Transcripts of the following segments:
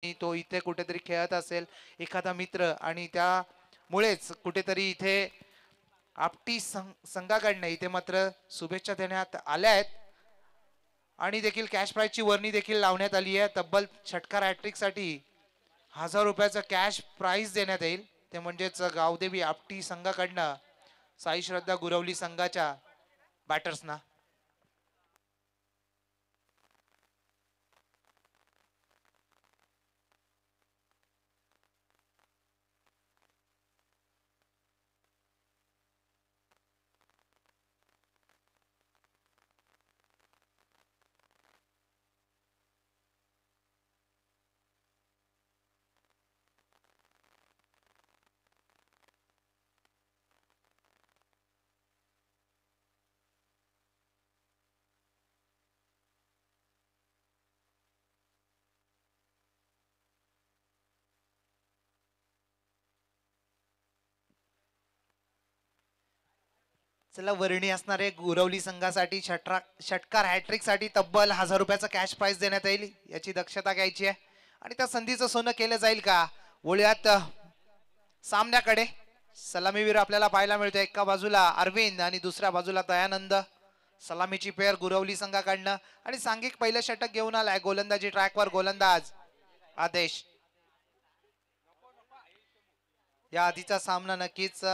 तो इथे कुठेतरी खेळत असेल एखादा मित्र आणि त्यामुळेच कुठेतरी इथे आपटी संघाकडनं इथे मात्र शुभेच्छा देण्यात आल्या आहेत आणि देखील कॅश प्राइजची वर्णी देखील लावण्यात आली आहे. तब्बल षटकार हॅट्रिक साठी 1000 रुपयाचं कॅश प्राइज देण्यात येईल. ते म्हणजेच गावदेवी आपटी संघाकडनं साई श्रद्धा गुरवली संघाच्या बॅटर्सना. चला वर्णी असणारे गुरवली संघासाठी षटकार हॅट्रिक साठी तब्बल 1000 रुपयाचा कॅश प्राइज देण्यात येईल. याची दक्षता घ्यायची आहे आणि त्या संधीचं सोनं केलं जाईल का. वळूयात सामन्याकडे. सलामीवीर आपल्याला पाहायला मिळतो. एका बाजूला अरविंद आणि दुसऱ्या बाजूला दयानंद. सलामीची पेअर गुरवली संघाकडनं आणि सांघिक पहिलं षटक घेऊन आलाय. गोलंदाजी ट्रॅकवर गोलंदाज आदेश. या आधीचा सामना नक्कीच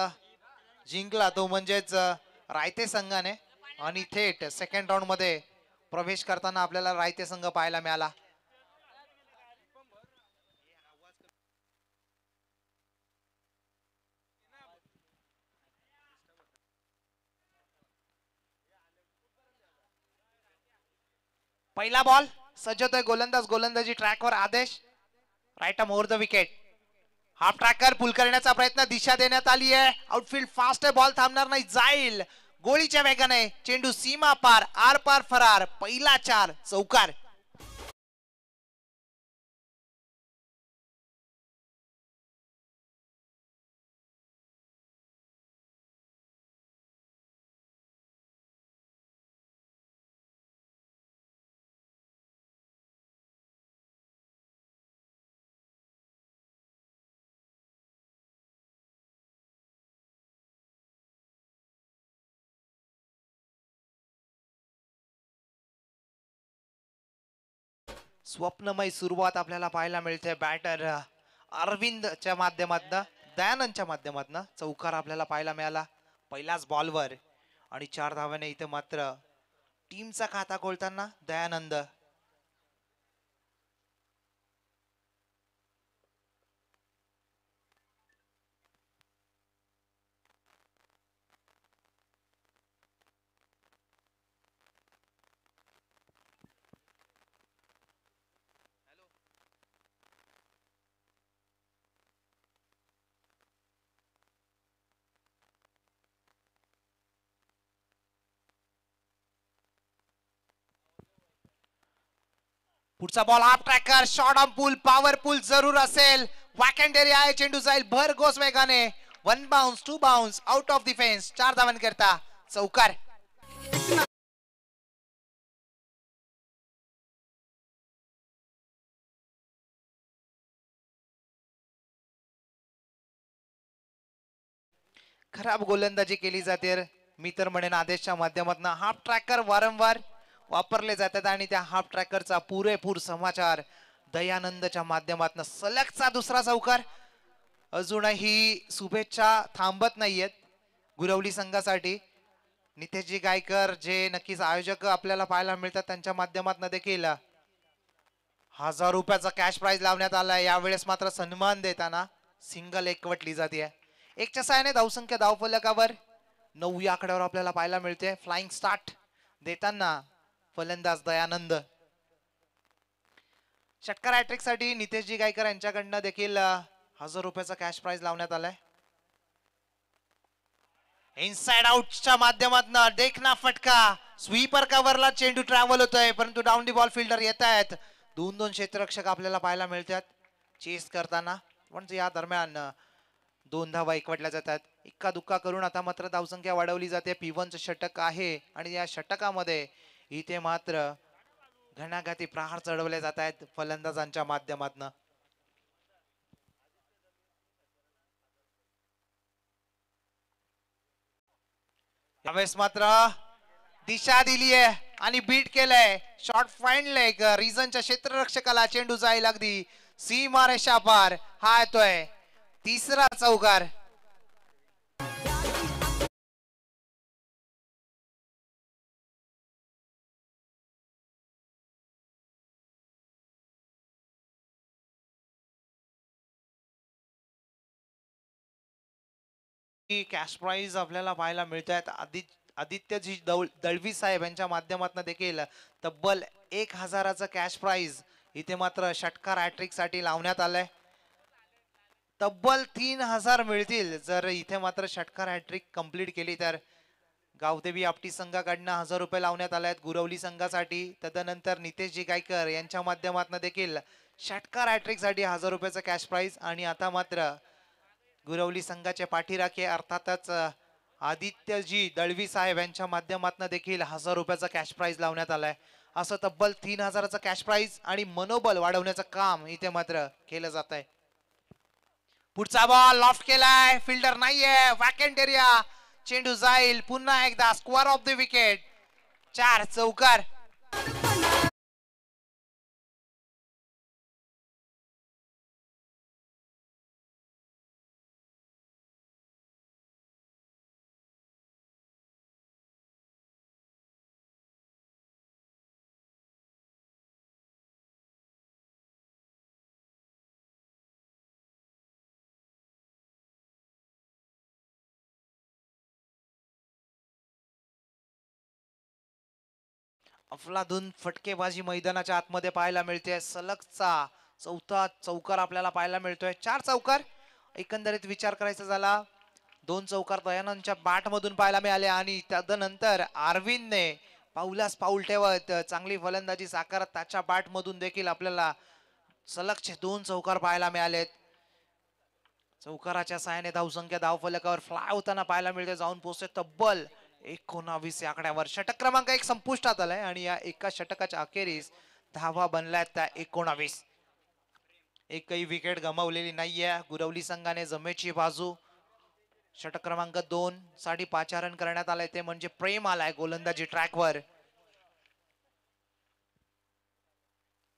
जिंकला तो म्हणजेच रायते संघाने आणि थेट सेकंड राऊंड मध्ये प्रवेश करताना आपल्याला रायते संघ पाहायला मिळाला. पहिला बॉल सज्ज होतोय गोलंदाज. गोलंदाजी ट्रॅकवर Aadesh. Right over the wicket. Half tracker pull करण्याचा प्रयत्न. दिशा देण्यात आली आहे. आउटफील्ड फास्ट आहे. बॉल थांबणार नाही. जाईल गोळीच्या वेगाने. चेंडू सीमा पार आर पार फरार. पहिला 4 चौकार. स्वप्नमय सुरुवात आपल्याला पाहायला मिळते. बॅटर अरविंदच्या माध्यमातून दयानंदच्या माध्यमातून चौकार आपल्याला पाहायला मिळाला पहिल्याच बॉलवर आणि 4 धावाने इथे मात्र टीमचा खाता खोलताना दयानंद. पुढचा ball half tracker. Short on pool powerful जरूर असेल. वॅकंड एरिया आहे. चेंडू जाईल भर घोस वेगाने. 1 bounce 2 bounce out of defence. 4 धावांकरता चौकार. खराब गोलंदाजी केली जाते. मी तर म्हणेन आदेशच्या माध्यमातून हाफ ट्रॅकर वारंवार वापरले जातात आणि त्या हाफ ट्रॅकरचा पुरेपूर समाचार दयानंदच्या माध्यमातून. सलगचा दुसरा चौकार. अजूनही शुभेच्छा थांबत नाहीयेत गुरवली संघासाठी. नितेशजी गायकर जे नक्कीच आयोजक आपल्याला पाहायला मिळतात त्यांच्या माध्यमातून देखील 1000 रुपयाचा कॅश प्राइज लावण्यात आलाय. यावेळेस मात्र सन्मान देताना सिंगल एकवटली जाते. एकच्या सहाय्याने धावसंख्या धावफलकावर 9 या आकड्यावर आपल्याला पाहायला मिळते. फ्लाइंग स्टार्ट देताना फलंदाज दयानंद. षटकार हॅट्रिक साठी नितेशजी गायकर यांच्याकडनं देखील 1000 रुपयाचा कॅश प्राइज लावण्यात आलाय. इनसाइड आउटच्या माध्यमातून देखना फटका. स्वीपर कव्हरला चेंडू ट्रॅव्हल होतोय परंतु डाऊन दी बॉल फिल्डर येत आहेत. 2 क्षेत्ररक्षक आपल्याला पाहायला मिळतात चेस करताना. म्हणजे या दरम्यान 2 धावा एकवटल्या जातात. इक्का दुक्का करून आता मात्र धावसंख्या वाढवली जाते. P1 षटक आहे आणि या षटकामध्ये इथे मात्र घणाघाती प्रहार चढवले जात आहेत फलंदाजांच्या माध्यमातून. यावेळेस मात्र दिशा दिली आहे आणि बीट केलंय. शॉट फाईंडलंय रिझनच्या क्षेत्ररक्षकाला. चेंडू जाईल अगदी सीमारेषा पार. हा येतोय तिसरा चौकार. कॅश प्राइज आपल्याला पाहायला मिळत आहेत. आदित्यजी दळवी साहेब यांच्या माध्यमातून देखील तब्बल 1000चं कॅश प्राइज इथे मात्र षटकार हॅट्रिक साठी लावण्यात आलंय. तब्बल 3000 मिळतील जर इथे मात्र षटकार हॅट्रिक कंप्लीट केली तर. गावदेवी आपटी संघाकडनं 1000 रुपये लावण्यात आले आहेत गुरवली संघासाठी. तदनंतर नितेशजी गायकर यांच्या माध्यमातून देखील षटकार हॅट्रिक साठी 1000 रुपयाचं कॅश प्राइज. आणि आता मात्र गुरवली संघाचे पाठीराखे अर्थातच आदित्यजी दळवी साहेब यांच्या माध्यमातून देखील 1000 रुपयाचा कॅश प्राइज लावण्यात आलाय. असं तब्बल 3000चं कॅश प्राइज आणि मनोबल वाढवण्याचं काम इथे मात्र केलं जात आहे. पुढचा बॉल लॉफ्ट केलाय. फिल्डर नाहीये. Vacant area. चेंडू जाईल पुन्हा एकदा स्क्वेअर ऑफ द विकेट. 4 चौकार. अफलातून फटकेबाजी मैदानाच्या आतमध्ये पाहायला मिळते. सलगचा चौथा चौकार आपल्याला पाहायला मिळतोय. 4 चौकार एकंदरीत विचार करायचा झाला. 2 चौकार दयानंदच्या बॅट मधून पाहायला मिळाले आणि त्यानंतर अरविंदने पाऊलास पाऊल ठेवत चांगली फलंदाजी साकारत त्याच्या बॅट मधून देखील आपल्याला सलगचे 2 चौकार पाहायला मिळालेत. चौकाराच्या साहाय्याने धावसंख्या धावफलकावर फ्लाय होताना पाहायला मिळते. जाऊन पोहोचते तब्बल 19 या आकड्यावर. षटक क्रमांक 1 संपुष्टात आलाय आणि या एका षटकाच्या अखेरीस धावा बनल्यात त्या 19. एकही विकेट गमावलेली नाहीये गुरवली संघाने. जमेची बाजू षटक क्रमांक 2 साठी पाचारण करण्यात आलाय ते म्हणजे प्रेम आलाय गोलंदाजी ट्रॅकवर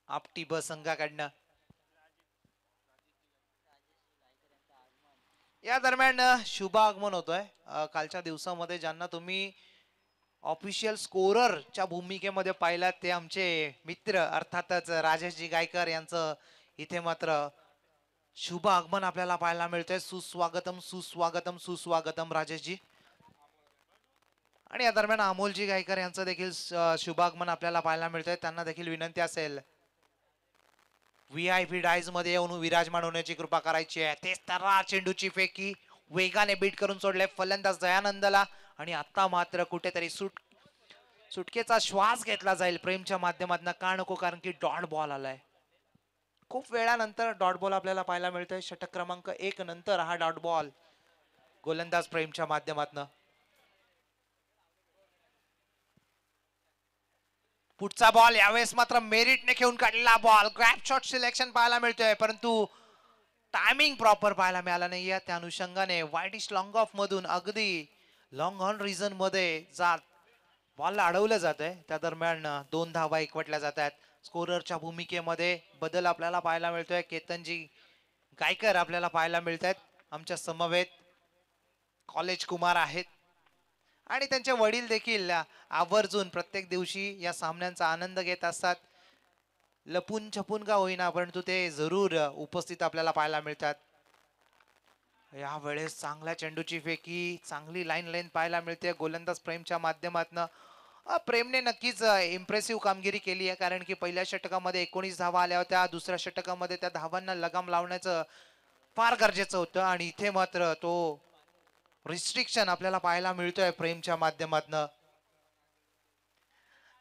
आपटी ब संघाकडनं. या दरम्यान शुभ आगमन होतोय. कालच्या दिवसामध्ये ज्यांना तुम्ही ऑफिशियल स्कोररच्या भूमिकेमध्ये पाहिलात ते आमचे मित्र अर्थातच राजेशजी गायकर यांचं इथे मात्र शुभ आगमन आपल्याला पाहायला मिळतंय. सुस्वागतम सुस्वागतम सुस्वागतम राजेशजी. आणि या दरम्यान अमोलजी गायकर यांचं देखील शुभ आगमन आपल्याला पाहायला मिळतंय. त्यांना देखील विनंती असेल VIP डायज मध्ये येऊन विराजमान होण्याची कृपा करायची आहे. तेच तर चेंडूची फेकी वेगाने बीट करून सोडले फलंदाज दयानंदला. आणि आता मात्र कुठेतरी सुटकेचा श्वास घेतला जाईल प्रेमच्या माध्यमातून. का नको कारण की डॉट बॉल आलाय. खूप वेळानंतर डॉट बॉल आपल्याला पाहायला मिळतोय. षटक क्रमांक 1 नंतर हा डॉट बॉल गोलंदाज प्रेमच्या माध्यमातून. पुढचा बॉल यावेळेस मात्र मेरिटने खेळून काढलेला बॉल. ग्रॅब शॉट सिलेक्शन पाहायला मिळतोय परंतु टायमिंग प्रॉपर पाहायला मिळाला नाहीये. त्या अनुषंगाने वाईडिश लॉंग ऑफ मधून अगदी लॉंग ऑन रिझन मध्ये जात बॉलला अडवलं जात आहे. त्या दरम्यान 2 धावा एकवटल्या जात आहेत. स्कोररच्या भूमिकेमध्ये बदल आपल्याला पाहायला मिळतोय. केतनजी गायकर आपल्याला पाहायला मिळत आहेत. आमच्या समवेत कॉलेज कुमार आहेत आणि त्यांचे वडील देखील आवर्जून प्रत्येक दिवशी या सामन्यांचा आनंद घेत असतात. लपून छपून का होईना परंतु ते जरूर उपस्थित आपल्याला पाहायला मिळतात. या वेळेस चांगल्या चेंडूची फेकी चांगली लाईन पाहायला मिळते गोलंदाज प्रेमच्या माध्यमातून. प्रेमने नक्कीच इम्प्रेसिव्ह कामगिरी केली आहे कारण की पहिल्या षटकामध्ये 19 धावा आल्या होत्या. दुसऱ्या षटकामध्ये त्या धावांना लगाम लावण्याचं फार गरजेचं होतं आणि इथे मात्र तो रिस्ट्रिक्शन आपल्याला पाहायला मिळतोय प्रेमच्या माध्यमातून.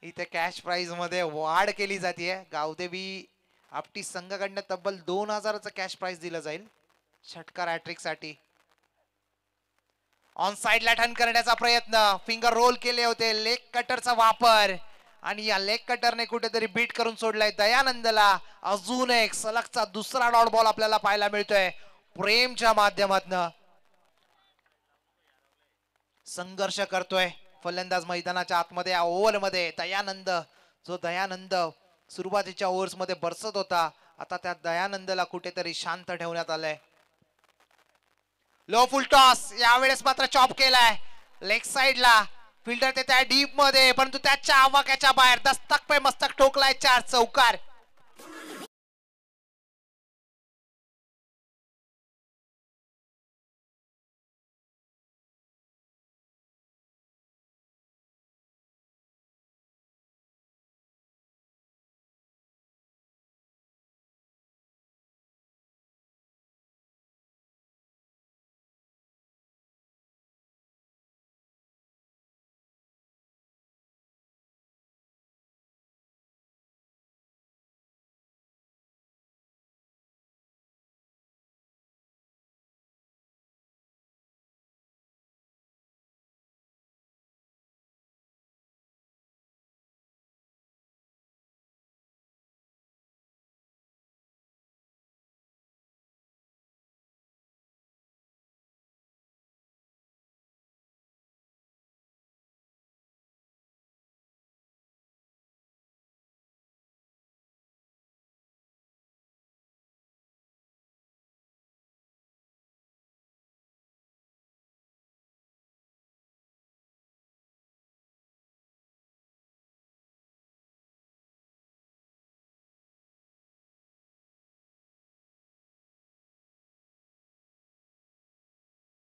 इथे कॅश प्राइज मध्ये वाढ केली जाते. गावदेवी आपटी संघाकडनं तब्बल 2000चं कॅश प्राइज दिलं जाईल षटकार हॅट्रिक साठी. ऑन साइडला टर्न करण्याचा प्रयत्न फिंगर रोल केले होते. लेग कटरचा वापर आणि या लेग कटरने कुठेतरी बीट करून सोडलाय दयानंदला. अजून एक सलगचा दुसरा डॉट बॉल आपल्याला पाहायला मिळतोय प्रेमच्या माध्यमातून. संघर्ष करतोय फलंदाज मैदानाच्या आतमध्ये ओव्हर मध्ये दयानंद, जो दयानंद सुरुवातीच्या ओव्हर्स मध्ये बरसत होता, आता त्या दयानंदला कुठेतरी शांत ठेवण्यात आलंय. लो फुल टॉस यावेळेस मात्र चॉप केलाय लेग साइडला. फिल्डर ते त्या डीप मध्ये, परंतु त्याच्या आवाक्याच्या बाहेर दस्तक पे मस्तक ठोकलाय. 4 चौकार.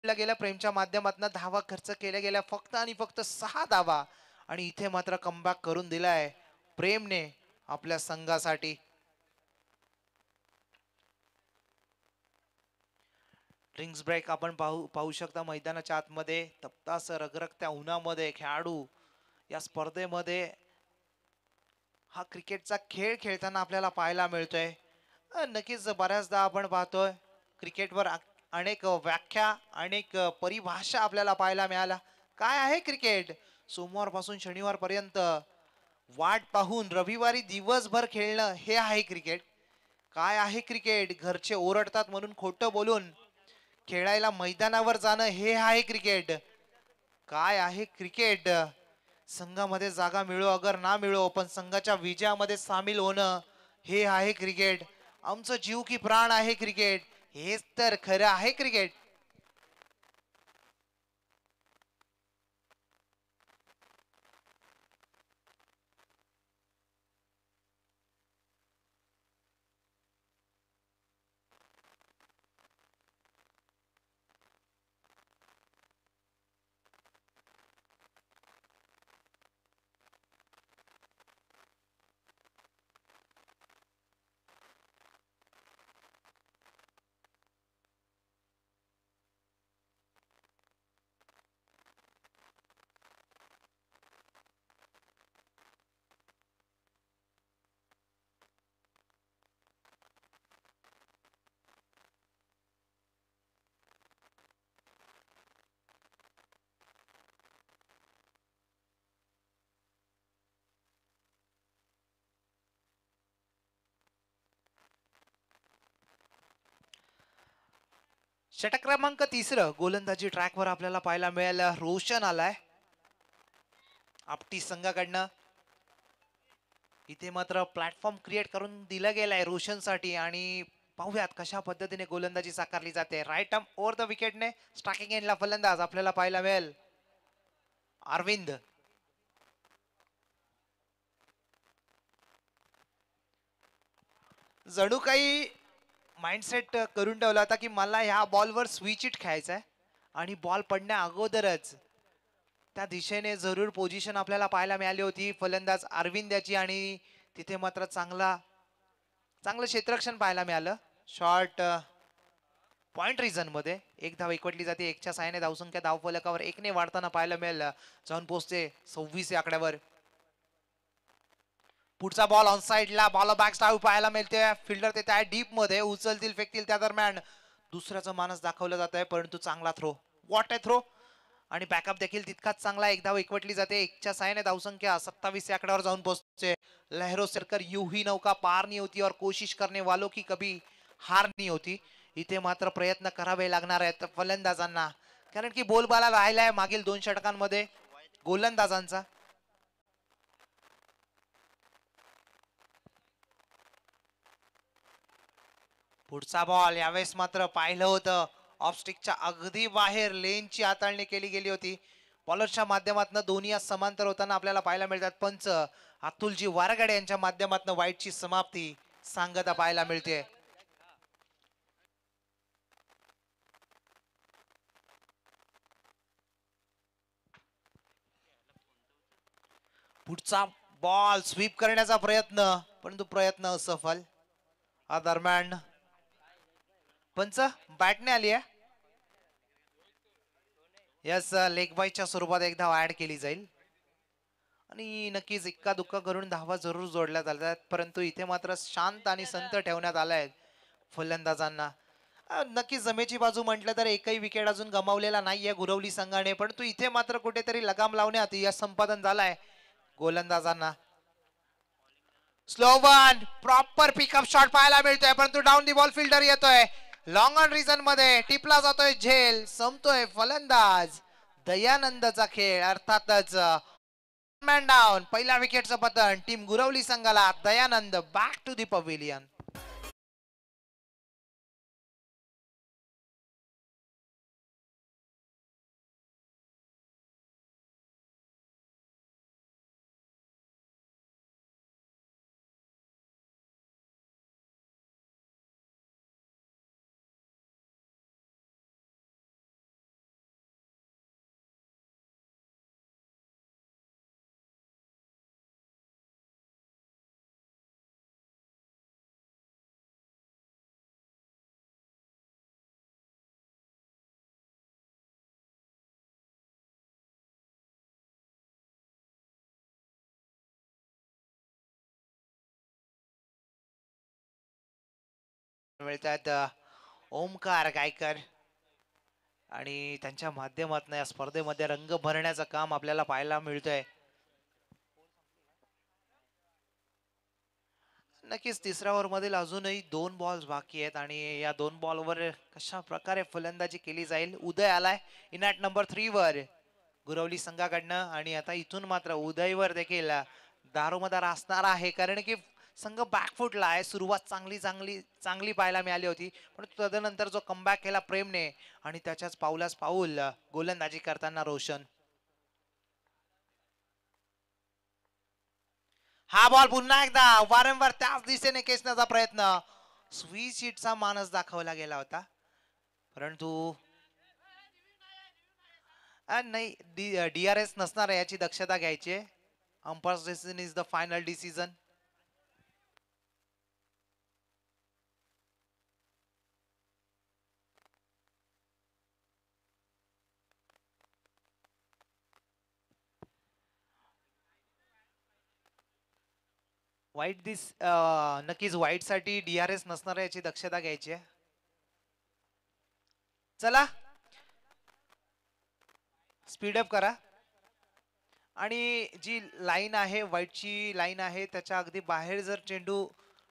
गेल्या प्रेमच्या माध्यमातून धावा खर्च केल्या गेल्या फक्त आणि फक्त 6 धावा, आणि इथे मात्र कमबॅक करून दिलाय प्रेमने आपल्या संघासाठी. ड्रिंक्स ब्रेक आपण पाहू शकता मैदानाच्या आतमध्ये तप्तास रगरगत्या उन्हामध्ये खेळाडू या स्पर्धेमध्ये हा क्रिकेटचा खेळ खेळताना आपल्याला पाहायला मिळतोय. नक्कीच बऱ्याचदा आपण पाहतोय क्रिकेटवर अनेक व्याख्या, अनेक परिभाषा आपल्याला पाहायला मिळाल्या. काय आहे क्रिकेट? सोमवार पासून शनिवार पर्यंत वाट पाहून रविवारी दिवसभर खेळणं हे आहे क्रिकेट. काय आहे क्रिकेट? घरचे ओरडतात म्हणून खोटं बोलून खेळायला मैदानावर जाणं हे आहे क्रिकेट. काय आहे क्रिकेट? संघामध्ये जागा मिळो अगर ना मिळो, पण संघाच्या विजयामध्ये सामील होणं हे आहे क्रिकेट. आमचं जीव की प्राण आहे क्रिकेट. हेच तर खरं आहे क्रिकेट. षटक क्रमांक 3 गोलंदाजी ट्रॅकवर आपल्याला पाहायला मिळालं. रोशन आलाय आपटी संघाकडनं. इथे मात्र प्लॅटफॉर्म क्रिएट करून दिला गेलाय रोशनसाठी, आणि पाहूयात कशा पद्धतीने गोलंदाजी साकारली जाते. राईट आर्म ओव्हर द विकेटने स्ट्रायकिंग एंडला फलंदाज आपल्याला पाहायला मिळेल अरविंद. जणू काही माइंडसेट करून ठेवला होता की मला ह्या बॉलवर स्विच इट खेळायचा आहे, आणि बॉल पडण्या अगोदरच त्या दिशेने जरूर पोझिशन आपल्याला पाहायला मिळाली होती फलंदाज अरविंद याची, आणि तिथे मात्र चांगलं क्षेत्ररक्षण पाहायला मिळालं. शॉर्ट पॉइंट रिझन मध्ये एक धाव एकवटली जाते. 1च्या साहाय्याने धावसंख्या धावफलकावर 1ने वाढताना पाहायला मिळालं. जाऊन पोहोचते 26 या आकड्यावर. पुढचा बॉल ऑन साइडला, बॉल बॅक स्टाव पाहायला मिळते. फिल्डर ते त्या डीप मध्ये उचलतील फेकतील त्या दरम्यान दुसऱ्याचं मानस दाखवलं जात आहे, परंतु चांगला थ्रो. What a throw! आणि बॅकअप देखील तितकाच चांगला. एक धाव एकवटली जाते. 1च्या साहाय्याने धावसंख्या 27 या आकड्यावर जाऊन पोहोचते. लहरो सरकर यू ही नौका पार नहीं होती और कोशिश करने वालों की कभी हार नहीं होती. इथे मात्र प्रयत्न करावे लागणार आहेत फलंदाजांना. कारण की बोलबाला राहिलाय मागील 2 षटकांमध्ये गोलंदाजांचा. पुढचा बॉल यावेळेस मात्र पाहिलं होतं ऑफ स्टिकच्या अगदी बाहेर लेनची हाताळणी केली गेली होती. बॉलरच्या माध्यमातून दोन्ही समांतर होताना आपल्याला पाहायला मिळतात. पंच अतुलजी वारगडे यांच्या माध्यमातून वाईटची समाप्ती सांगता पाहायला मिळते. पुढचा बॉल स्वीप करण्याचा प्रयत्न, परंतु प्रयत्न असफल. दरम्यान पंच बॅटने आली आहे. यस, लेग बायच्या स्वरूपात एक धाव ऍड केली जाईल आणि नक्कीच इक्का दुक्का करून धावा जरूर जोडल्या जातात. परंतु इथे मात्र शांत आणि संत ठेवण्यात आलाय फलंदाजांना. नक्कीच जमेची बाजू म्हटलं तर एकही विकेट अजून गमावलेला नाहीये गुरवली संघाने, परंतु इथे मात्र कुठेतरी लगाम लावण्यात यश संपादन झालाय गोलंदाजांना. Slow one, proper pickup shot पाहायला मिळतोय, परंतु डाऊन दी बॉल फिल्डर येतोय. लॉंग ऑन रिझन मध्ये टिपला जातोय झेल, संपतोय फलंदाज. दयानंदचा खेळ अर्थातच मॅन डाऊन. पहिल्या विकेटचं पतन टीम गुरवली संघाला. Dayanand back to the pavilion. मिळतात ओमकार गायकर आणि त्यांच्या माध्यमातून या स्पर्धेमध्ये रंग भरण्याचं काम आपल्याला पाहायला मिळतंय. नक्कीच तिसऱ्या ओव्हर मधील अजूनही 2 बॉल्स बाकी आहेत आणि या 2 बॉलवर कशा प्रकारे फलंदाजी केली जाईल. उदय आलाय इन ॲट नंबर 3 वर गुरवली संघाकडनं आणि आता इथून मात्र उदयवर देखील दारोमदार असणार आहे, कारण की संघ बॅकफुटला आहे. सुरुवात चांगली चांगली चांगली पाहायला मिळाली होती, पण तदनंतर जो कमबॅक केला प्रेमने आणि त्याच्याच पाऊलास पाऊल गोलंदाजी करताना रोशन. हा बॉल पुन्हा एकदा वारंवार त्याच दिशेने खेचण्याचा प्रयत्न. स्वीट शीटचा मानस दाखवला गेला होता, परंतु नाही, DRS नसणार आहे याची दक्षता घ्यायची. Umpires decision is the final decision. वाईट नक्कीच वाईट साठी DRS नसणार आहे याची दक्षता घ्यायची आहे. चला स्पीडअप करा आणि जी लाईन आहे, वाईटची लाईन आहे, त्याच्या अगदी बाहेर जर चेंडू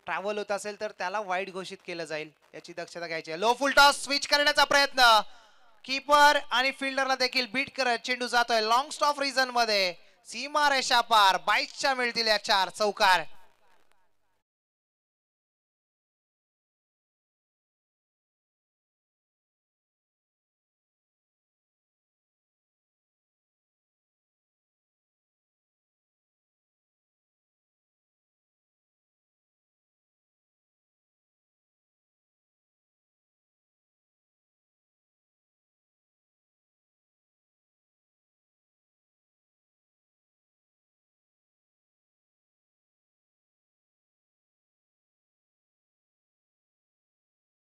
ट्रॅव्हल होत असेल तर त्याला वाईट घोषित केलं जाईल याची दक्षता घ्यायची आहे. लो फुल टॉस स्विच करण्याचा प्रयत्न, कीपर आणि फिल्डरला देखील बीट करत चेंडू जातोय लॉंग स्टॉप रिजन मध्ये. सीमा रेषा पार 22च्या मिळतील या 4 चौकार.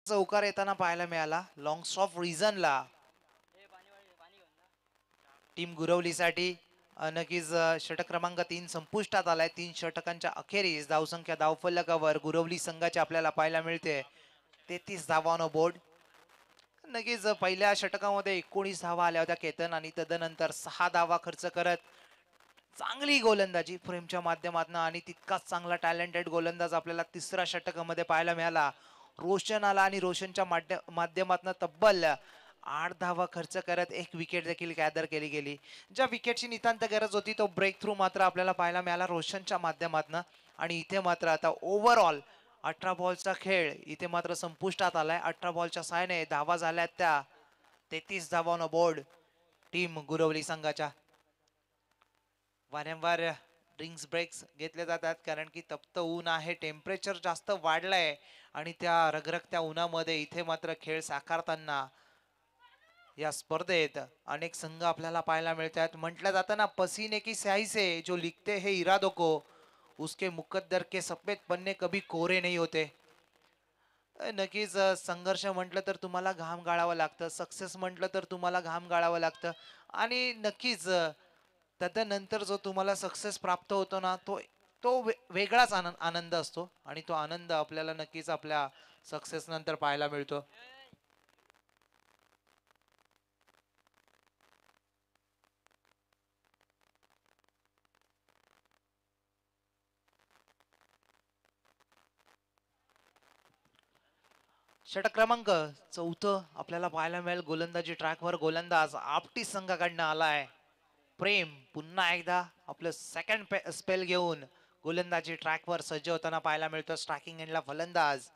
चौकार येताना पाहायला मिळाला लॉंग स्टॉप रिझनला टीम गुरवलीसाठी. नक्कीच षटक क्रमांक 3 संपुष्टात आलाय. 3 षटकांच्या अखेरीस धावसंख्या धावफलकावर गुरवली संघाची आपल्याला पाहायला मिळते 33 धावा ऑन बोर्ड. नक्कीच पहिल्या षटकामध्ये 19 धावा आल्या होत्या केतन आणि तदनंतर 6 धावा खर्च करत चांगली गोलंदाजी फ्रेमच्या माध्यमातून आणि तितकाच चांगला टॅलेंटेड गोलंदाज आपल्याला तिसऱ्या षटकामध्ये पाहायला मिळाला. रोशन आला आणि रोशनच्या माध्यमातून तब्बल 8 धावा खर्च करत एक विकेट देखील गॅदर केली गेली. ज्या विकेटची नितांत गरज होती तो ब्रेक थ्रू मात्र आपल्याला पाहायला मिळाला रोशनच्या माध्यमातून. आणि इथे मात्र आता ओव्हरऑल 18 बॉलचा खेळ इथे मात्र संपुष्टात आलाय. 18 बॉलच्या साहाय्याने धावा झाल्यात त्या 33 धावा ऑन बोर्ड टीम गुरवली संघाच्या. वारंवार ड्रिंक्स ब्रेक्स घेतले जातात कारण की तप्त ऊन आहे, टेम्परेचर जास्त वाढलंय आणि त्या रगरगत्या उन्हामध्ये इथे मात्र खेळ साकारताना या स्पर्धेत अनेक संघ आपल्याला पाहायला मिळतात. म्हटलं जातं ना, पसीने की स्याही से जो लिखते हैं इरादों को उसके मुकद्दर के सफेद पन्ने कभी कोरे नहीं होते. नक्कीच संघर्ष म्हटलं तर तुम्हाला घाम गाळावं लागतं, सक्सेस म्हटलं तर तुम्हाला घाम गाळावं लागतं आणि नक्कीच त्यानंतर जो तुम्हाला सक्सेस प्राप्त होतो ना तो तो वेगळाच आनंद असतो आणि तो आनंद आपल्याला नक्कीच आपल्या सक्सेस नंतर पाहायला मिळतो. षटक क्रमांक 4 आपल्याला पाहायला मिळेल. गोलंदाजी ट्रॅकवर गोलंदाज आपटी संघाकडनं आलाय प्रेम. पुन्हा एकदा आपलं सेकंड स्पेल घेऊन गोलंदाजी ट्रॅकवर सज्ज होताना पाहायला मिळतो. स्ट्रायकिंग एंडला फलंदाज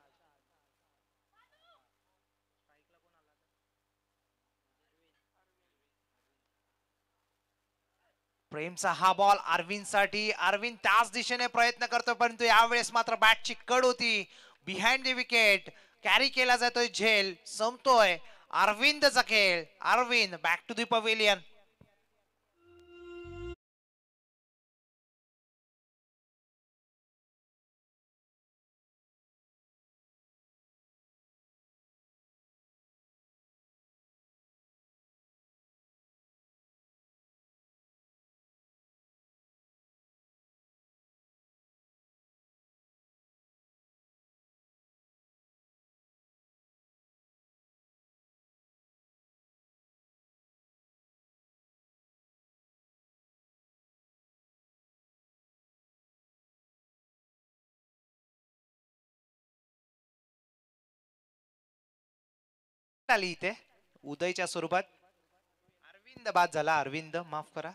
प्रेमचा हा बॉल अरविंद साठी. अरविंद त्याच दिशेने प्रयत्न करतो परंतु यावेळेस मात्र बॅटची कड होती. बिहाइंड द विकेट कॅरी केला जातोय, झेल संपतोय अरविंदचा खेळ. Arvind back to the pavilion. आली इथे उदयच्या स्वरूपात. अरविंद बाद झाला. अरविंद माफ करा.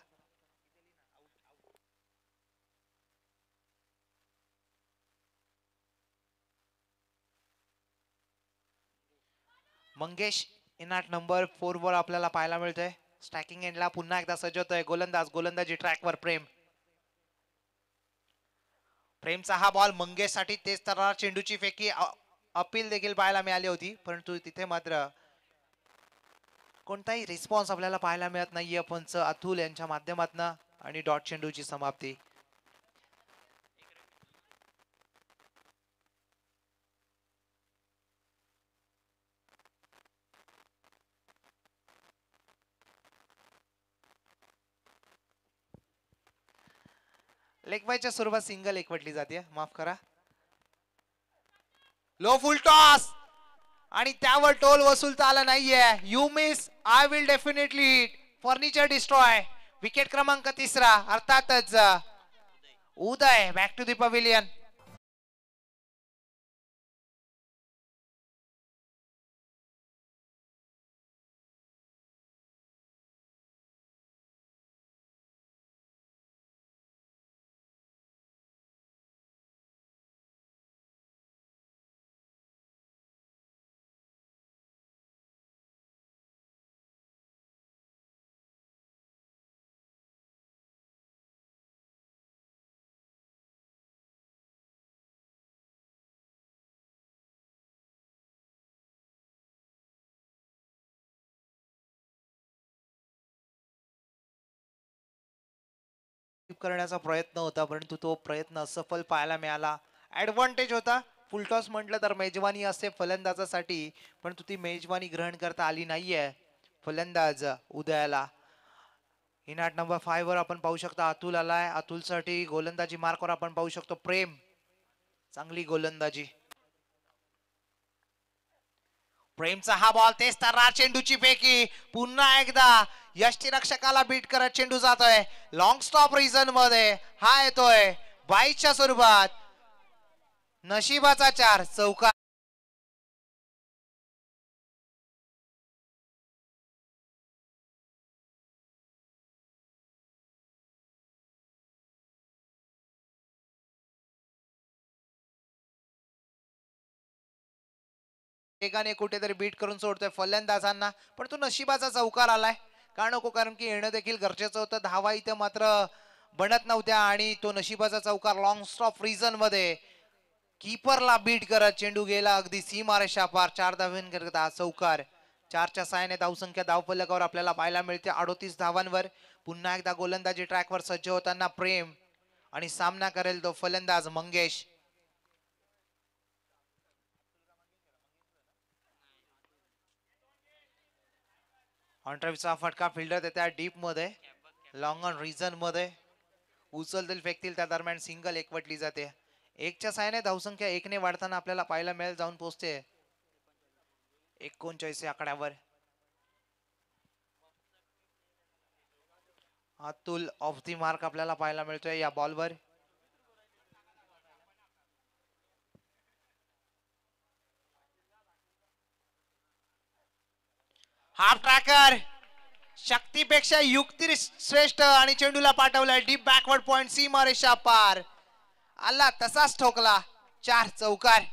मंगेश इनाट नंबर 4 वर आपल्याला पाहायला मिळतोय. स्ट्रायकिंग एंडला पुन्हा एकदा सज्ज होतोय गोलंदाज. गोलंदाजी ट्रॅकवर प्रेम. प्रेमचा हा बॉल मंगेश साठी. तेच तर चेंडूची फेकी अपील देखील पाहायला मिळाली होती परंतु तिथे मात्र कोणताही रिस्पॉन्स आपल्याला पाहायला मिळत नाहीये. पंच अतुल यांच्या माध्यमातून आणि डॉट चेंडूची समाप्ती. लेगबायच्या स्वरूपात सिंगल एकवटली जाते, माफ करा. लो फुल टॉस आणि त्यावर टोल वसूलता आला नाहीये. You miss I will definitely hit. Furniture destroy. Wicket क्रमांक 3 अर्थातच उदय बॅक टू द पवेलियन. करण्याचा प्रयत्न होता परंतु तो प्रयत्न असफल पाहायला मिळाला. ऍडव्हान्टेज होता. फुलटॉस म्हटलं तर मेजवानी असते फलंदाजासाठी परंतु ती मेजवानी ग्रहण करता आली नाहीये फलंदाज उदयाला. इनाट नंबर 5 वर आपण पाहू शकता अतुल आलाय. अतुल साठी गोलंदाजी मार्कवर आपण पाहू शकतो प्रेम. चांगली गोलंदाजी. प्रेमचा हा बॉल. तेच तर चेंडूची फेकी. पुन्हा एकदा यष्टीरक्षकाला बीट करत चेंडू जातोय लॉंग स्टॉप रिझन मध्ये. हा येतोय 22च्या स्वरूपात. नशिबाचा 4 चौका. वेगाने कुठेतरी बीट करून सोडतोय फलंदाजांना, पण तो नशिबाचा चौकार आलाय. का नको, कारण की येणं देखील गरजेचं होतं. धावा इथे मात्र बनत नव्हत्या आणि तो नशिबाचा चौकार लॉंग स्टॉप रिझन मध्ये कीपरला बीट करत चेंडू गेला अगदी सीमारेषा पार. 4 धावांकरता चौकार. 4च्या साहाय्याने धावसंख्या धावफलकावर आपल्याला पाहायला मिळते 38 धावांवर. पुन्हा एकदा गोलंदाजी ट्रॅकवर सज्ज होताना प्रेम आणि सामना करेल तो फलंदाज मंगेश. ऑनड्राईव्हचा फटका फिल्डर देतात डीप मध्ये, लॉंग ऑन रिझन मध्ये उचलतील फेकतील त्या दरम्यान सिंगल एकवटली जाते. 1च्या साहाय्याने धावसंख्या 1ने वाढताना आपल्याला पाहायला मिळेल, जाऊन पोहोचते 39 आकड्यावर. अतुल ऑफ दी मार्क आपल्याला पाहायला मिळतोय या बॉलवर. हाफ ट्रॅकर शक्तीपेक्षा युक्ती श्रेष्ठ आणि चेंडूला पाठवलाय डीप बॅकवर्ड पॉइंट सीमारेषा पार. आला तसाच ठोकला. 4 चौकार.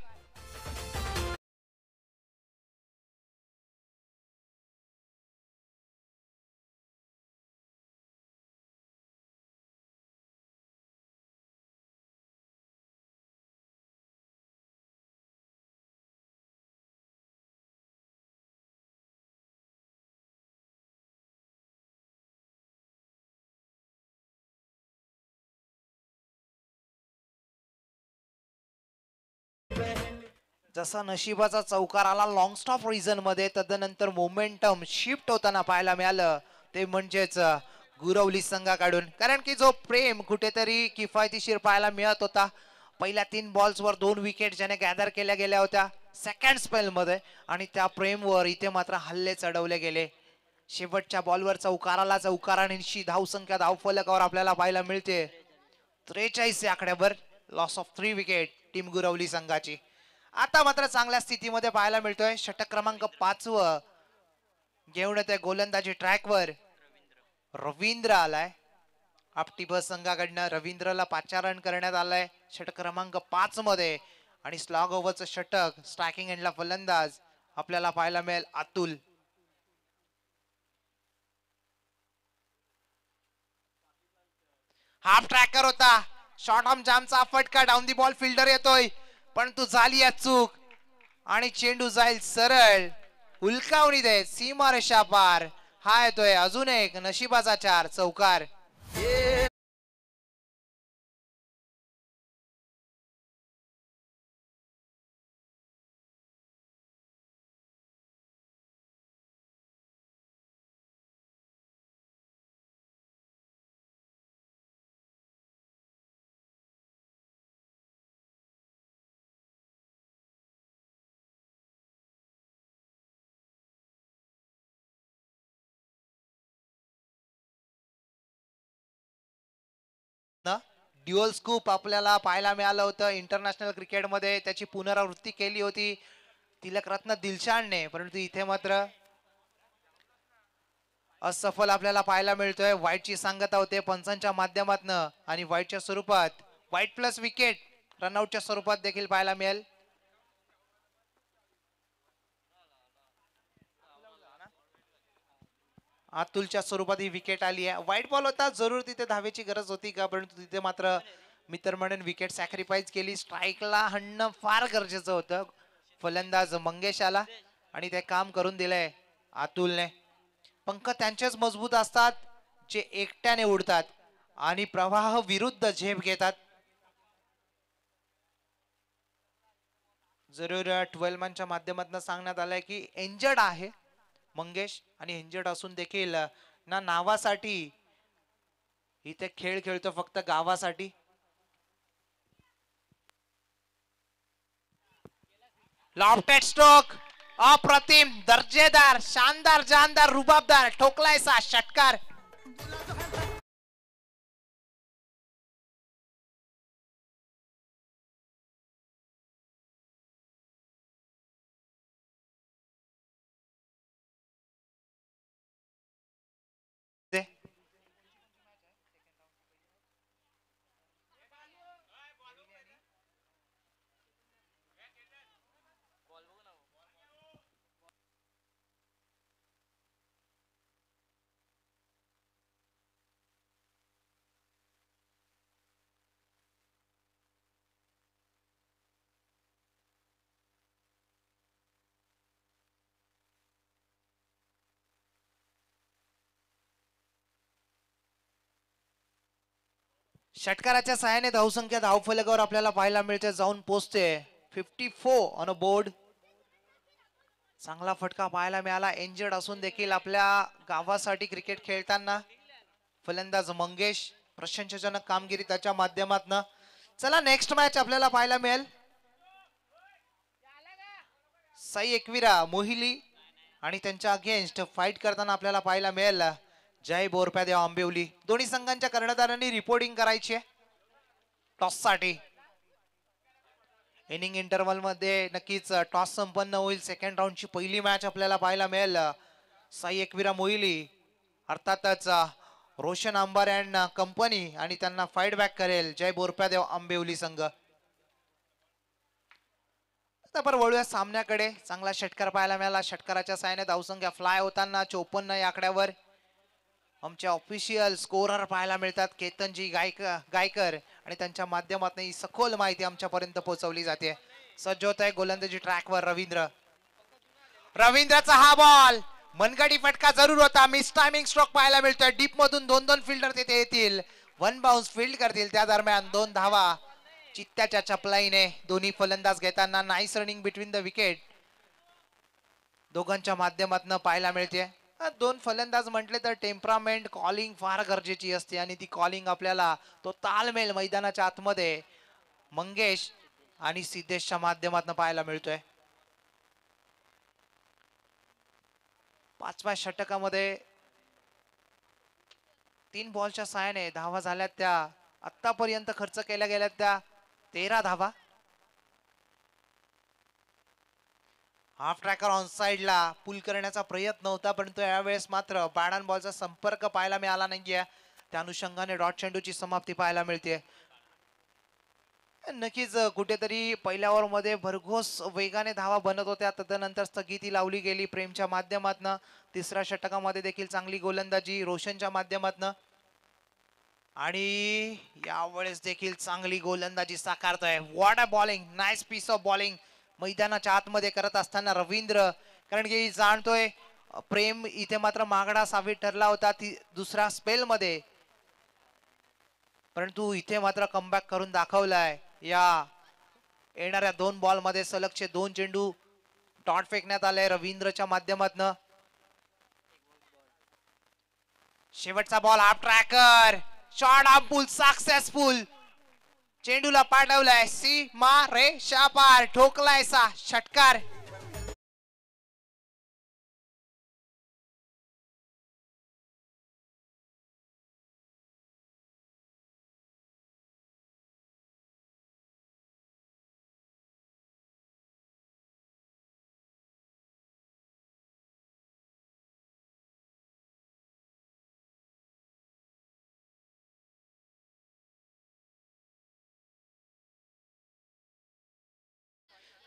जसा नशिबाचा चौकार आला लॉंग स्टॉप रिझन मध्ये, तदनंतर मोमेंटम शिफ्ट होताना पाहायला मिळालं ते म्हणजेच गुरवली संघाकडून. कारण की जो प्रेम कुठेतरी किफायतीशीर पाहायला मिळत होता. पहिल्या 3 बॉल्सवर 2 विकेट ज्याने गॅदर केल्या गेल्या होत्या सेकंड स्पेल मध्ये, आणि त्या प्रेमवर इथे मात्र हल्ले चढवले गेले. शेवटच्या बॉलवर चौकाराला चौकारांशी धावसंख्या धावफलकावर आपल्याला पाहायला मिळते 43 आकड्यावर. Loss of 3 wicket team Gurvali संघाची. आता मात्र चांगल्या स्थितीमध्ये पाहायला मिळतोय. षटक क्रमांक 5 घेऊन येते गोलंदाजी ट्रॅकवर रवींद्र आलाय. आपटी संघाकडनं रवींद्रला 5 रन करण्यात आलाय षटक क्रमांक 5 मध्ये. आणि स्लॉग ओव्हरचं षटक स्ट्रायकिंग एंडला फलंदाज आपल्याला पाहायला मिळेल अतुल. हाफ ट्रॅकर होता. शॉर्ट आर्म जामचा फटका डाऊन दी बॉल फिल्डर येतोय, पण तू झाली या चूक आणि चेंडू जाईल सरळ उल्कावणी दे सीमारेषा पार. हा येतोय अजून एक नशिबाचा 4 चौकार. ड्युअल स्कूप आपल्याला पाहायला मिळालं होतं इंटरनॅशनल क्रिकेटमध्ये. त्याची पुनरावृत्ती केली होती तिलकरत्न दिलशानने, परंतु इथे मात्र असफल आपल्याला पाहायला मिळतोय. व्हाईटची सांगता होते पंचांच्या माध्यमातून, आणि व्हाईटच्या स्वरूपात व्हाईट प्लस विकेट रनआउटच्या स्वरूपात देखील पाहायला मिळेल. अतुलच्या स्वरूपात ही विकेट आली आहे. व्हाईट बॉल होता, जरूर तिथे धावेची गरज होती का, परंतु तिथे मात्र मित्र म्हणून विकेट सॅक्रिफाईस केली. स्ट्राईकला हाणणं फार गरजेचं होतं फलंदाज मंगेशाला, आणि ते काम करून दिलंय अतुलने. पंख त्यांचेच मजबूत असतात जे एकट्याने उडतात आणि प्रवाह विरुद्ध झेप घेतात. जरूर 12 मॅनच्या माध्यमातून सांगण्यात आलंय की इंजर्ड आहे मंगेश, आणि इंजर्ड असून देखील ना नावासाठी इथे खेळ खेळतो, फक्त गावासाठी. लॉफ्टेड स्ट्रोक अप्रतिम दर्जेदार शानदार जानदार रुबाबदार ठोकलायचा षटकार. षटकाराच्या सहाय्याने धावसंख्या धावफलकावर आपल्याला पाहायला मिळते, जाऊन पोहोचते 54 ऑन अ बोर्ड. चांगला फटका पाहायला मिळाला, इंजर्ड असून देखील आपल्या गावासाठी क्रिकेट खेळताना फलंदाज मंगेश प्रशंसजनक कामगिरी त्याच्या माध्यमातून. चला नेक्स्ट मॅच आपल्याला पाहायला मिळेल साई एकविरा मोहिली आणि त्यांच्या अगेन्स्ट फाईट करताना आपल्याला पाहायला मिळेल जय बोरप्यादेव आंबिवली. दोन्ही संघांच्या कर्णधारांनी रिपोर्टिंग करायची आहे टॉस साठी. इनिंग इंटरव्हल मध्ये नक्कीच टॉस संपन्न होईल. सेकंड राऊंडची पहिली मॅच आपल्याला पाहायला मिळेल साई एकविरा मोहिली अर्थातच रोशन आंबार अँड कंपनी आणि त्यांना फाईट बॅक करेल जय बोरप्यादेव आंबिवली संघ. आता वळूया सामन्याकडे. चांगला षटकार पाहायला मिळाला, षटकाराच्या साहाय्याने धावसंख्या फ्लाय होताना 54 या आकड्यावर. आमचे ऑफिशियल स्कोरर पाहायला मिळतात केतनजी गायकर आणि त्यांच्या माध्यमातून ही सखोल माहिती आमच्यापर्यंत पोहोचवली जाते. सज्ज होत आहे गोलंदाजी ट्रॅकवर रवींद्रचा हा बॉल मनगडी फटका जरूर होता. मिस टायमिंग स्ट्रोक पाहायला मिळतोय. डीप मधून दोन फिल्डर तिथे येतील, वन बाउन्स फील्ड करतील. त्या दरम्यान 2 धावा चित्त्याच्या चपलाईने दोन्ही फलंदाज घेताना. Nice running between the wicket दोघांच्या माध्यमातून पाहायला मिळते. दोन फलंदाज म्हटले तर टेम्परामेंट कॉलिंग फार गरजेची असते आणि ती कॉलिंग आपल्याला तो ताळमेळ मैदानाच्या आतमध्ये मंगेश आणि सिद्धेशच्या माध्यमातून पाहायला मिळतोय. 5व्या षटकामध्ये 3 बॉलच्या साहाय्याने धावा झाल्यात त्या आतापर्यंत खर्च केल्या गेल्यात त्या 13 धावा. हाफ ट्रॅकर ऑन साइडला पुल करण्याचा प्रयत्न होता, परंतु यावेळेस मात्र बॅट अँड बॉलचा संपर्क पाहायला मिळाला नाहीये. त्या अनुषंगाने डॉट चेंडूची समाप्ती पाहायला मिळते. नक्कीच कुठेतरी पहिल्या ओव्हर मध्ये भरघोस वेगाने धावा बनत होत्या, तदनंतर स्थगिती लावली गेली प्रेमच्या माध्यमातून. तिसऱ्या षटकामध्ये देखील चांगली गोलंदाजी रोशनच्या माध्यमातून आणि यावेळेस देखील चांगली गोलंदाजी साकारतोय. What a bowling, nice piece of bowling मैदानाच्या आतमध्ये करत असताना रवींद्र. कारण की जाणतोय प्रेम इथे मात्र मागडा साबित ठरला होता ती दुसऱ्या स्पेल मध्ये, परंतु इथे मात्र कमबॅक करून दाखवलाय. या येणाऱ्या 2 बॉल मध्ये सलगचे 2 चेंडू डॉट फेकण्यात आले रवींद्रच्या माध्यमातून. शेवटचा ball half tracker short of pull successful. चेंडूला पाठवलाय सी मा रे शापार ठोकलाय सा षटकार.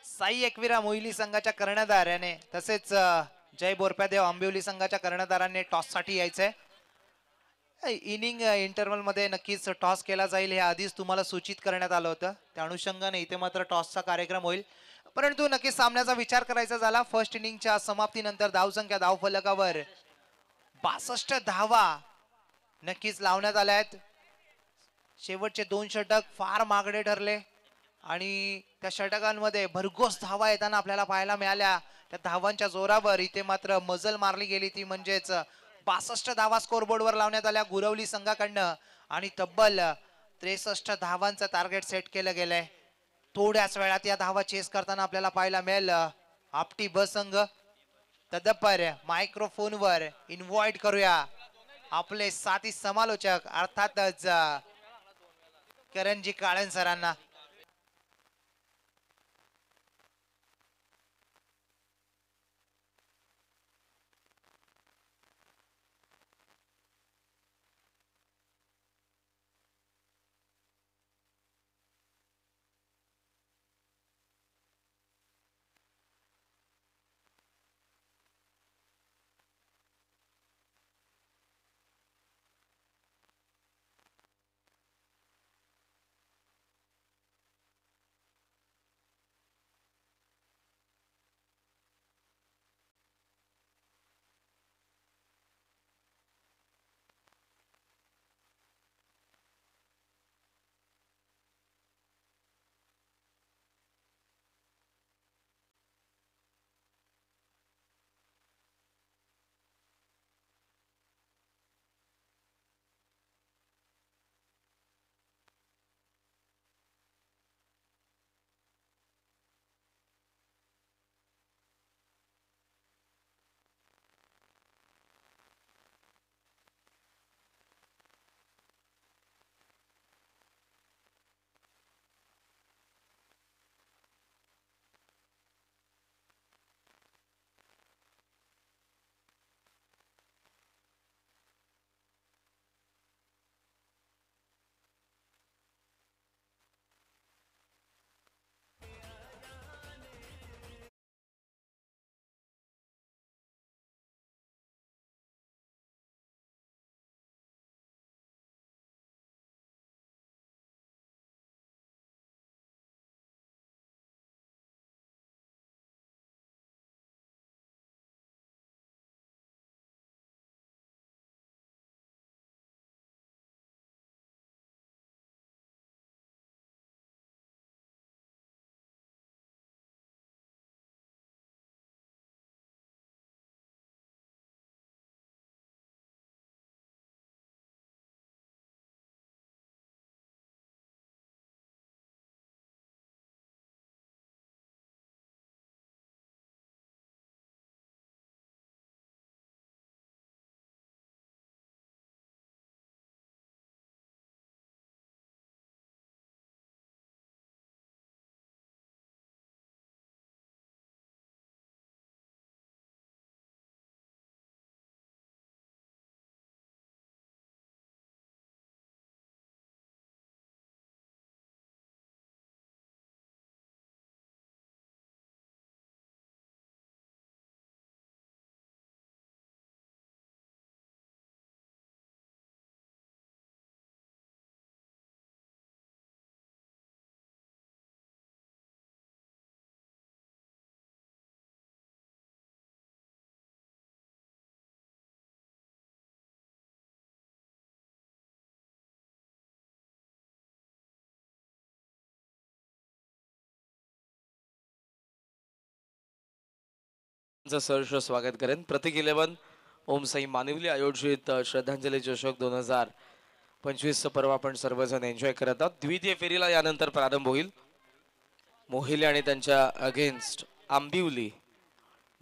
साई एकविरा मोहिली संघाच्या कर्णधाराने तसेच जय बोरप्यादेव आंबिवली संघाच्या कर्णधारांनी टॉस साठी यायचंय. इनिंग इंटरव्हल मध्ये नक्कीच टॉस केला जाईल हे आधीच तुम्हाला सूचित करण्यात आलं होतं. त्या अनुषंगाने इथे मात्र टॉसचा कार्यक्रम होईल, परंतु नक्कीच सामन्याचा विचार करायचा झाला. फर्स्ट इनिंगच्या समाप्तीनंतर धावसंख्या धावफलकावर 62 धावा नक्कीच लावण्यात आल्या आहेत. शेवटचे 2 षटक फार मागडे ठरले आणि त्या षटकांमध्ये भरघोस धावा येताना आपल्याला पाहायला मिळाल्या. त्या धावांच्या जोरावर इथे मात्र मजल मारली गेली, ती म्हणजेच 62 धावा स्कोरबोर्ड वर लावण्यात आल्या गुरवली संघाकडनं आणि तब्बल 63 धावांचं टार्गेट सेट केलं गेलंय. थोड्याच वेळात या धावा चेस करताना आपल्याला पाहायला मिळेल आपटी ब संघ. तदपर मायक्रोफोनवर इन्व्हाइट करूया आपले साथी समालोचक अर्थातच करणजी काळन सरांना. सहर्ष स्वागत करेन. प्रतीक 11 ओम साई मानिवली आयोजित श्रद्धांजली चषक 2025 पर्व आपण सर्वजण एन्जॉय करत आहोत. द्वितीय फेरीला यानंतर प्रारंभ होईल. मोहिले आणि त्यांच्या अगेन्स्ट आंबिवली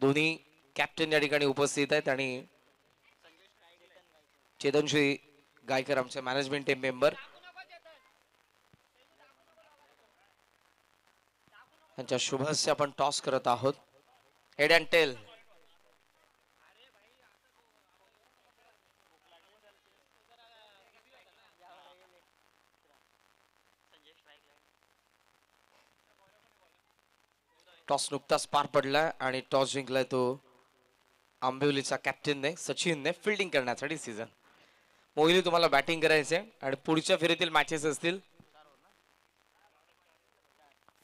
दोन्ही कॅप्टन या ठिकाणी उपस्थित आहेत आणि चेतनश्री गायकर आमचे मॅनेजमेंट टीम मेंबर यांच्या शुभस्य आपण टॉस करत आहोत. Head and tail. टॉस नुकताच पार पडलाय आणि टॉस जिंकलाय तो आंबिवलीचा कॅप्टनने सचिनने फिल्डिंग करण्यासाठी सीझन. मोहिली तुम्हाला बॅटिंग करायचे आणि पुढच्या फेरीतील मॅचेस असतील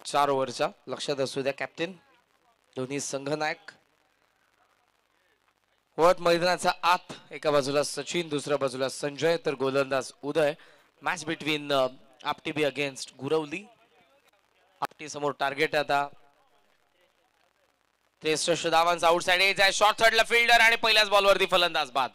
4 ओव्हरच्या. लक्षात असू द्या कॅप्टन. दोन्ही संघनायक वळत मैदानाचा आत. एका बाजूला सचिन, दुसऱ्या बाजूला संजय, तर गोलंदाज उदय. मॅच बिटवीन आपटीबी अगेन्स्ट गुरवली. आपटी समोर टार्गेट आता 63 धावांचा आउटसाइड एज आहे. शॉर्ट थर्डला फिल्डर आणि पहिल्याच बॉलवरती फलंदाज बाद.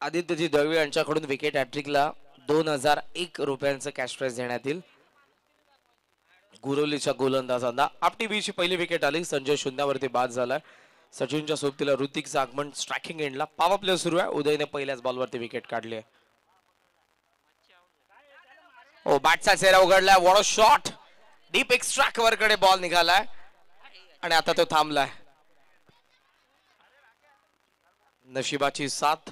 आदित्यजी दळवी यांच्याकडून विकेट हॅट्रिकला 2001 रुपयांचं कॅश प्राइज देण्यात येईल. गुरवलीच्या गोलंदाजांना आपटीबीची पहिली विकेट आली. संजय शून्यावरती बाद झालाय. सचिनच्या सोबतीला ऋतिकचं आगमन स्ट्रायकिंग एंडला. पॉवर प्ले सुरू आहे. उदयने पहिल्याच बॉलवरती विकेट काढली आहे. ओ बॅटचा चेहरा उघडलाय. What a shot. Deep extra cover कडे बॉल निघालाय आणि आता तो थांबलाय. नशिबाची साथ.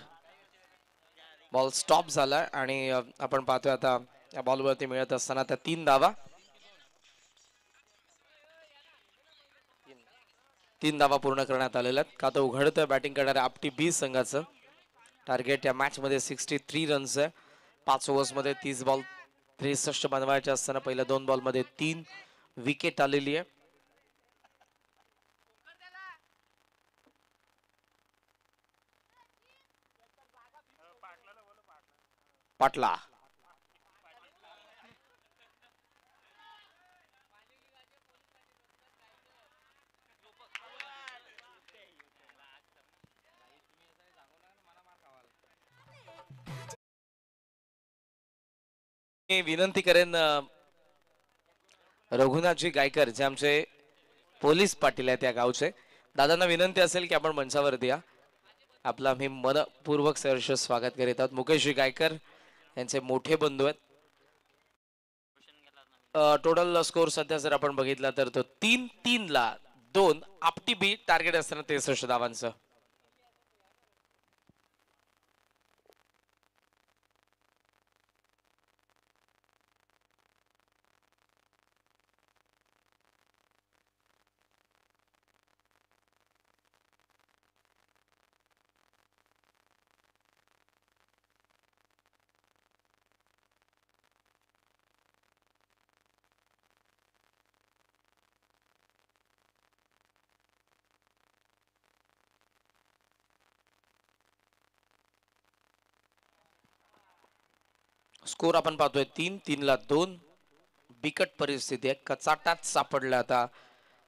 बॉल स्टॉप झालाय आणि आपण पाहतोय आता या बॉलवरती मिळत असताना त्या 3 धावा. 3 धावा पूर्ण करण्यात आलेल्या आहेत. का तर उघडतोय बॅटिंग करणाऱ्या आपटी बी संघाचं. टार्गेट या मॅच मध्ये 63 रन्स आहे. 5 ओव्हर्स मध्ये 30 बॉल 63 बनवायचे असताना पहिल्या 2 बॉल मध्ये 3 विकेट आलेली आहे. पाटला मी विनंती करेन रघुनाथजी गायकर जे आमचे पोलीस पाटील आहेत त्या गावचे. दादांना विनंती असेल की आपण मंचावरती या. आपला मी मनपूर्वक सहर्ष स्वागत करीत आहोत. मुकेशजी गायकर यांचे मोठे बंधू आहेत. टोटल स्कोर सध्या जर आपण बघितला तर तो 3-3 ला 2 आपटी बी. टार्गेट असताना 63 धावांचं. स्कोर आपण पाहतोय 3-3 ला 2. बिकट परिस्थिती आहे. कचाटात सापडला आता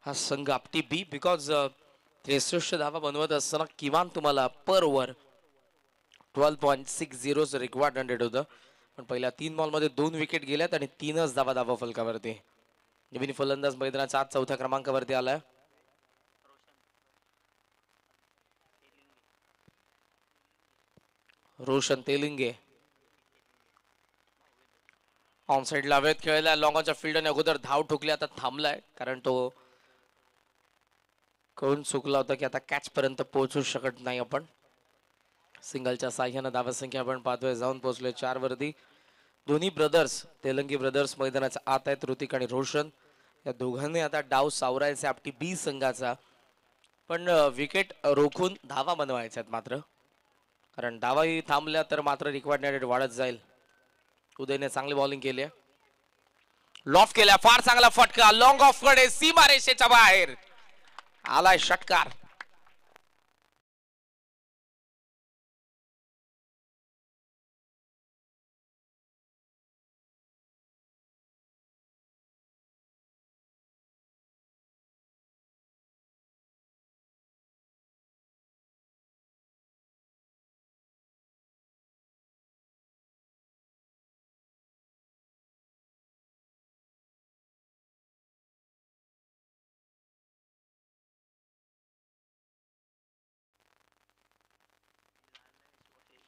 हा संघ आपटी बी. बिकॉज 63 धावा बनवत असताना किमान तुम्हाला पर ओव्हर 12.60 रिक्वायर्ड रन रेट होतं. पण पहिल्या 3 बॉल मध्ये 2 विकेट गेल्यात आणि 3च धावा धावा फलकावरती. नवीन फलंदाज मैदानाच्या आज 4थ्या क्रमांकावरती आलाय. रोशन तेलिंगे. ऑन साइडला हवेत खेळला लॉंगॉनच्या फिल्डरने अगोदर धाव ठोकली आता थांबलाय कारण तो कळून चुकला होता की आता कॅच पर्यंत पोहोचू शकत नाही आपण. सिंगलच्या साह्यानं धावसंख्या आपण पाहतोय जाऊन पोहोचलोय 4 वरती. दोन्ही ब्रदर्स तेलंगी ब्रदर्स मैदानाच्या आत आहेत. ऋतिक आणि रोशन या दोघांनी आता डाव सावरायचे आपटी बी संघाचा पण विकेट रोखून धावा बनवायच्या आहेत मात्र कारण धावाही थांबल्या तर मात्र रिक्वायर्ड रेट वाढत जाईल. उदयने चांगली बॉलिंग केली आहे. लॉफ केल्या फार चांगला फटका लॉंग ऑफ कडे सीमारेषेच्या बाहेर आलाय षटकार.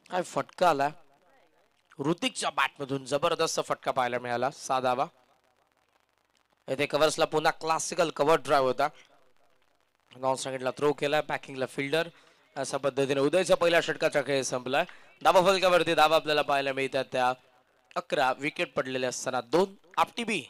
काय फटका आला ऋतिकच्या बॅटमधून जबरदस्त फटका पाहायला मिळाला. 6 धावा. येथे कव्हर्सला पुन्हा क्लासिकल कव्हर ड्राईव्ह होता. नॉन स्ट्राईकला थ्रो केला पॅकिंगला फिल्डर अशा पद्धतीने उदयच्या पहिल्या षटकाचा खेळ संपला. धावा फलकावरती धावा आपल्याला पाहायला मिळतात त्या 11 विकेट पडलेले असताना 2 आपटी बी.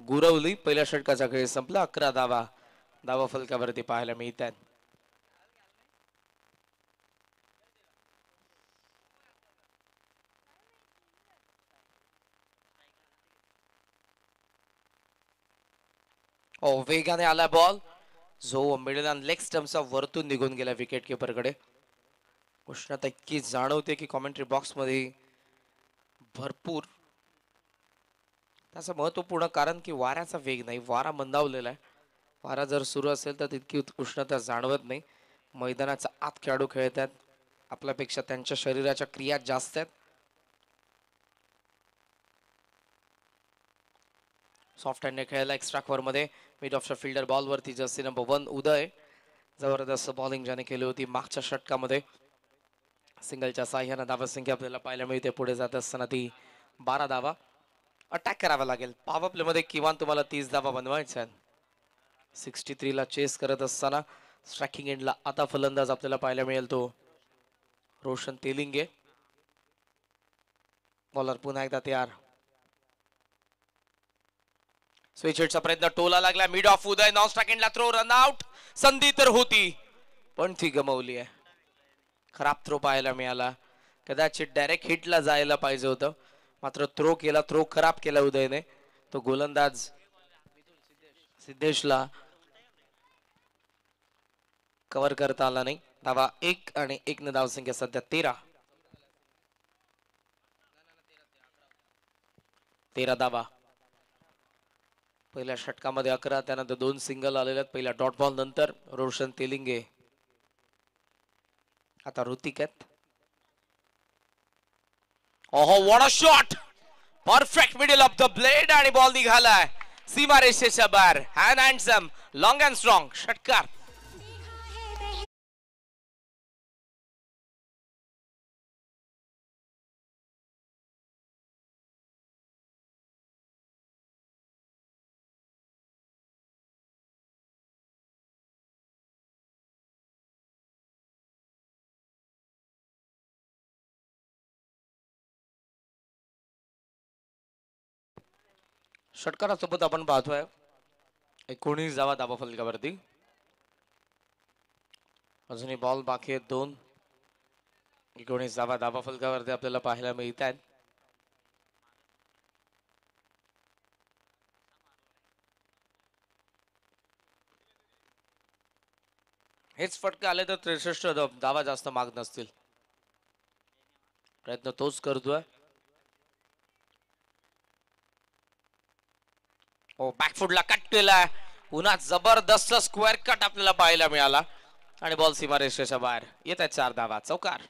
गुरवली पहिल्या षटकाचा खेळ संपला. 11 धावा धावा फलकावरती पाहायला मिळतात. वेगाने आला बॉल जो मिडल अँड लेग स्टम्पचा वरतून निघून गेला विकेट किपर कडे. उष्णता इतकी जाणवते की कॉमेंट्री बॉक्स मध्ये भरपूर त्याचं महत्वपूर्ण कारण की वाऱ्याचा वेग नाही. वारा मंदावलेला आहे. वारा जर सुरू असेल तर तितकी उष्णता जाणवत नाही. मैदानाचा आत खेळाडू खेळतात आपल्यापेक्षा त्यांच्या शरीराच्या क्रिया जास्त आहेत. सॉफ्ट हँडने खेळला एक्स्ट्रा कव्हर मध्ये मिड ऑफच्या फिल्डर बॉल वरती जर्सी नंबर 1 उदय जबरदस्त बॉलिंग ज्याने केली होती मागच्या षटकामध्ये. सिंगलच्या साह्यानं धावा संख्या आपल्याला पाहायला मिळते. पुढे जात असताना ती 12 धावा. अटॅक करावा लागेल पॉवर प्ले मध्ये किमान तुम्हाला 30 धावा बनवायच्या आहेत. 63 ला चेस करत असताना स्ट्रायकिंग एंडला आता फलंदाज आपल्याला पाहायला मिळेल तो रोशन तेलिंगे. बॉलर पुन्हा एकदा तयार. स्विच हिटचा प्रयत्न टोला लागला मिड ऑफ उदय नॉन स्ट्रायकिंगला थ्रो रन आउट. संधी तर होती पण ती गमावली आहे. खराब थ्रो पाहायला मिळाला. कदाचित डायरेक्ट हिटला जायला पाहिजे होतं मात्र थ्रो केला. थ्रो खराब केला उदयने. तो गोलंदाज सिद्धेशला कव्हर करता आला नाही. धावा 1 आणि 1 न धावसंख्या सध्या 13 धावा. पहिल्या षटकामध्ये 11 त्यानंतर 2 सिंगल आलेले आहेत. पहिल्या डॉट बॉल नंतर रोशन तेलिंगे आता ऋतिक आहेत. ओहो what a shot perfect middle of the blade आणि बॉल निघालाय सीमारेषेच्या बाहेर. Hand handsome long and strong षटकार. षटकारासोबत आपण पाहतोय 19 धावा धावा फलकावरती. अजूनही बॉल बाकी आहेत 2. 19 धावा धावा फलकावरती आपल्याला पाहायला मिळत आहेत. हेच फटके आले तर 63 धावा जास्त माग नसतील. प्रयत्न तोच करतोय. हो, बॅकफुटला कट केला. पुन्हा जबरदस्त स्क्वेअर कट आपल्याला पाहायला मिळाला आणि बॉल सीमारेषेच्या बाहेर येत आहेत 4 धावा. चौकार.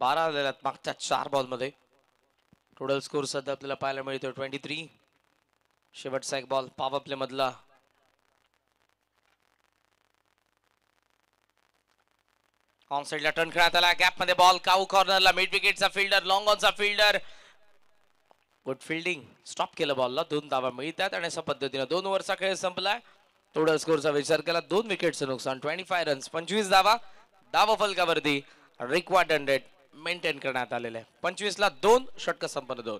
बारा झालेल्यात मागच्या 4 बॉल मध्ये. टोटल स्कोर सध्या आपल्याला पाहायला मिळतो 23. शेवटचा एक बॉल पॉवर प्ले मधला. ऑन साइडला टर्न खेळण्यात आला. गॅप मध्ये बॉल काऊ कॉर्नरला. मिड विकेटचा फिल्डर, लॉंग ऑनचा फिल्डर. Good fielding. स्टॉप केलं बॉलला. 2 धावा मिळतात आणि अशा पद्धतीने 2 ओव्हरचा खेळ संपलाय. टोटल स्कोरचा विचार केला 2 विकेटचं नुकसान. 25 रन्स, 25 धावा धावा फलकावरती रिक्वायर्ड 100 मेंटेन करण्यात आलेले आहे. 25 ला 2, षटक संपन्न 2.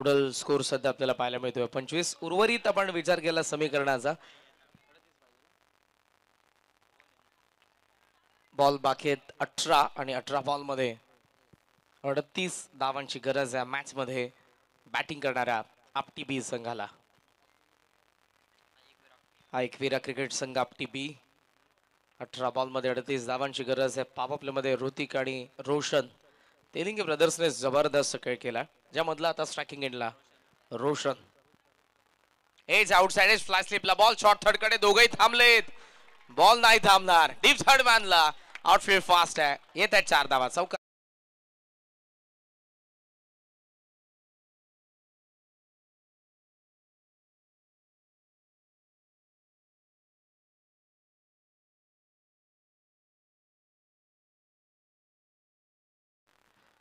टोटल स्कोर सध्या आपल्याला पाहायला मिळतोय 25. उर्वरित आपण विचार केला समीकरणाचा. बॉल बाकी आहेत 18 आणि 18 बॉल मध्ये 38 धावांची गरज आहे मॅच मध्ये बॅटिंग करणाऱ्या आपटी बी संघाला. हा एकविरा क्रिकेट संघ आपटी बी. 18 बॉल मध्ये 38 धावांची गरज आहे. पॉवर प्ले मध्ये ऋतिक आणि रोशन तेलिंगे ब्रदर्सने जबरदस्त खेळ केला. ज्यामधला आता स्ट्रायकिंग एंडला Roshan. Edge outside edge fly स्लिपला बॉल शॉर्ट थर्ड कडे. दोघेही थांबलेत. बॉल नाही थांबणार. डीप थर्ड मॅनला. आउटफील्ड फास्ट आहे. येत आहेत 4 धावा. चौकार.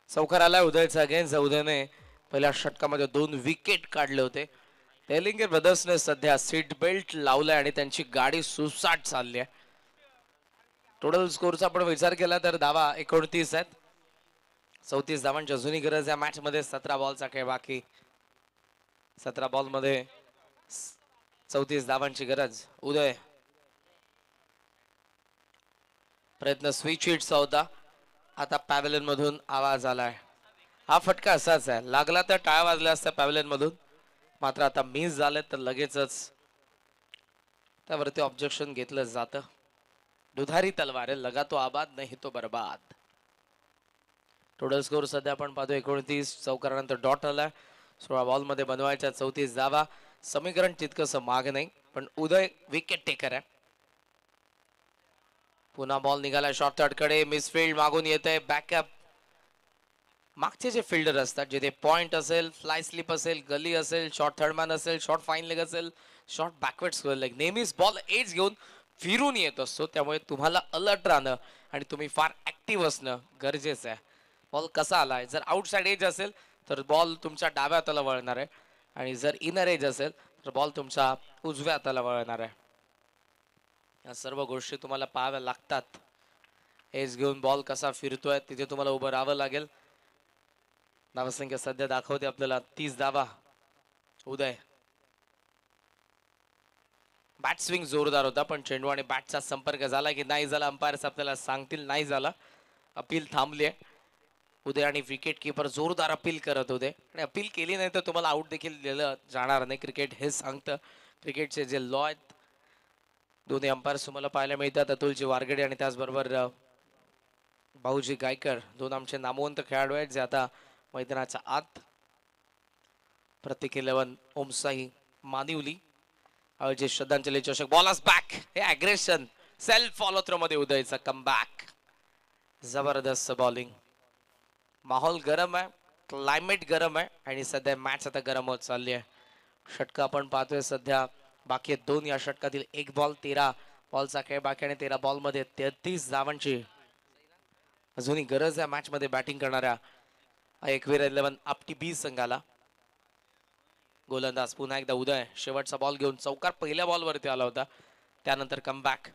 चौकार आलाय उदयचा अगेन्स्ट. उदयने पहिल्या षटकामध्ये 2 विकेट काढले होते. तेलिंगे ब्रदर्सने सध्या सीट बेल्ट लावलाय आणि त्यांची गाडी सुसाट चालली आहे. टोटल स्कोरचा आपण विचार केला तर धावा 29 आहेत. 34 धावांची अजूनही गरज आहे मॅच मध्ये. 17 बॉलचा खेळ बाकी. 17 बॉल मध्ये 34 धावांची गरज. उदय प्रयत्न स्विच हिटचा होता. आता पॅव्हलियन मधून आवाज आलाय. हा फटका असाच आहे. लागला तर टाळ्या वाजल्या असत्या पॅव्हलियन मधून. मात्र आता मिस झाले तर लगेचच त्यावरती ऑब्जेक्शन घेतलं जातं. दुधारी तलवार है, लगा तो आबाद नहीं तो बर्बाद. टोटल स्कोर सध्या आपण पाहतो 29. चौकारानंतर डॉट आलाय. 16 बॉल मध्ये बनवायच्या 34 धावा. समीकरण तितकंसं माग नाही पण उदय विकेट टेकर आहे. पुन्हा बॉल निघाला शॉर्ट थर्ड कडे. मिसफिल्ड मागून येत आहे. बॅकअप मागचे जे फिल्डर असतात जिथे पॉइंट असेल, फ्लाय स्लिप असेल, गली असेल, शॉर्ट थर्ड मॅन असेल, शॉर्ट फाईन लेग असेल, शॉर्ट बॅकवर्ड स्क्वेअर लेग, नेहमीच बॉल एज घेऊन फिरून येत असतो. त्यामुळे तुम्हाला अलर्ट राहणं आणि तुम्ही फार ऍक्टिव्ह असणं गरजेचं आहे. बॉल कसा आलाय. जर आउटसाइड एज असेल तर बॉल तुमच्या डाव्या हाताला वळणार आहे. आणि जर इनर एज असेल तर बॉल तुमच्या उजव्या हाताला वळणार आहे. या सर्व गोष्टी तुम्हाला पाहाव्या लागतात. एज घेऊन बॉल कसा फिरतोय तिथे तुम्हाला उभं राहावं लागेल. धावसंख्या सध्या दाखवते आपल्याला 30 धावा. उदय बॅट स्विंग जोरदार होता पण चेंडू आणि बॅटचा संपर्क झाला की नाही झाला अंपायर्स आपल्याला सांगतील. नाही झाला, अपील थांबली आहे. उदय आणि विकेट किपर जोरदार अपील करत होते आणि अपील केली नाही तर तुम्हाला आउट देखील दिलं जाणार नाही. क्रिकेट हे सांगतं. क्रिकेटचे जे लॉ आहेत दोन्ही अंपायर्स तुम्हाला पाहायला मिळतात. अतुलजी वारगडे आणि त्याचबरोबर भाऊजी गायकर, दोन आमचे नामवंत खेळाडू आहेत जे आता मैदानाच्या आत. प्रतीक 11 ओमसाई मानिवली जे श्रद्धांजली चषक. बॉल बॅक, हे अग्रेशन सेल्फ फॉलो थ्रो मध्ये उदयचा कमबॅक. जबरदस्त बॉलिंग. माहोल गरम आहे, क्लायमेट गरम आहे आणि सध्या मॅच आता गरम होत चालली आहे. षटक आपण पाहतोय सध्या बाकी आहेत 2. या षटकातील 1 बॉल 13 बॉलचा खेळ बाकी आणि 13 बॉल मध्ये 33 धावांची अजूनही गरज आहे मॅच मध्ये बॅटिंग करणाऱ्या एकवीर 11 आपटी बी संघाला. गोलंदाज पुन्हा एकदा उदय. शेवटचा बॉल घेऊन चौकार पहिल्या बॉलवरती आला होता, त्यानंतर कमबॅक.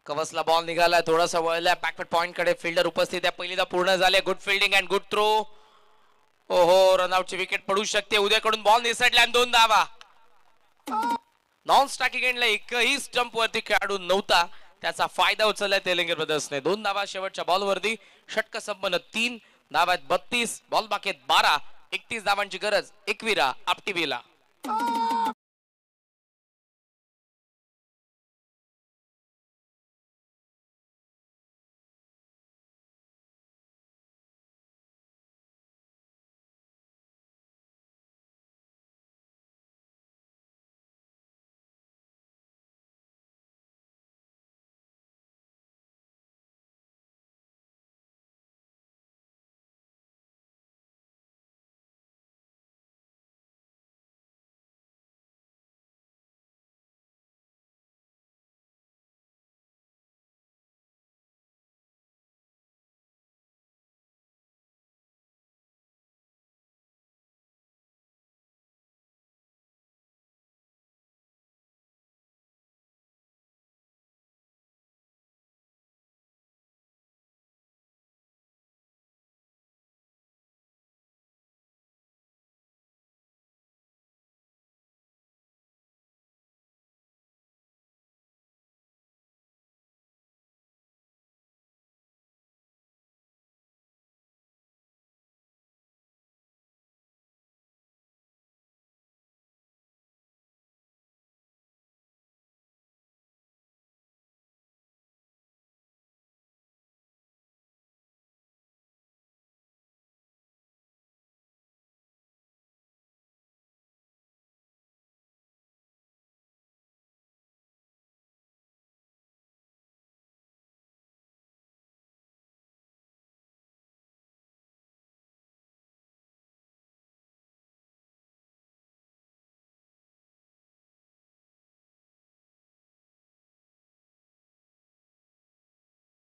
कवसला बॉल निघालाय, थोडासा वळलाय बॅकवर्ड पॉइंट कडे. फिल्डर उपस्थित आहे. पहिली दा पूर्ण झाले. Good fielding and good throw. ओहो, रनआउटची विकेट पडू शकते. उदयकडून बॉल निसटला आणि 2 धावा. नॉन स्ट्रायकिंग एंडला एकही स्टंप वरती खेळाडू नव्हता, त्याचा फायदा उचललाय तेलंगण ब्रदर्सने. 2 धावा शेवटच्या बॉलवरती. षटक संपन्न. 3 धावा आहेत 32 बॉल बाकी आहेत 12. 31 धावांची गरज एकविरा आपटीबीला.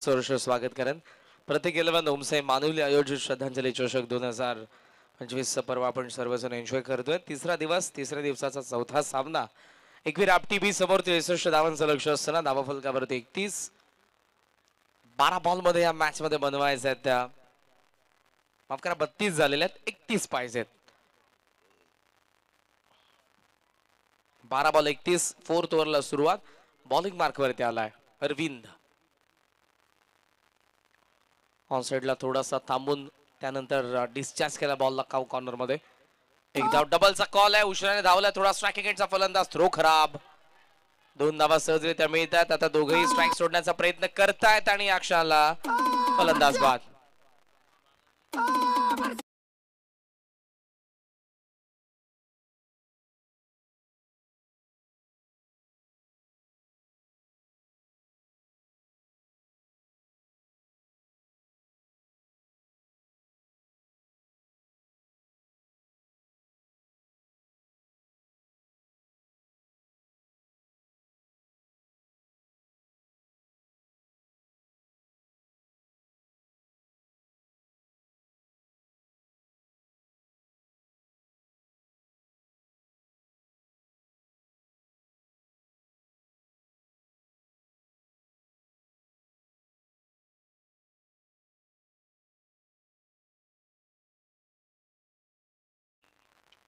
स्वागत करेन. प्रत्येक 11 ओमसाई मानुली आयोजित श्रद्धांजली चषक 2025 पर्व आपण सर्वजण एन्जॉय करतोय. तिसरा दिवस, तिसऱ्या दिवसाचा चौथा सामना. एकवीर आपटी बी समोर 63 धावांचं लक्ष असताना धावा फलकावरती 31. 12 बॉल मध्ये या मॅच मध्ये बनवायचं आहेत. त्या माफ करा 32 झालेल्या आहेत, 31 पाहिजेत. 12 बॉल 31. 4th ओव्हरला सुरुवात. बॉलिंग मार्क वरती आलाय अरविंद. ऑन साइडला थोडासा थांबून त्यानंतर डिस्चार्ज केला बॉलला काव कॉर्नर मध्ये. एकदा डबलचा कॉल आहे. उशिराने धावला थोडा. स्ट्रायकिंग एंडचा फलंदाज. थ्रो खराब. 2 धावा सहजरित्या मिळतात. आता दोघेही स्ट्राईक सोडण्याचा प्रयत्न करतायत आणि या क्षणाला फलंदाज बाद.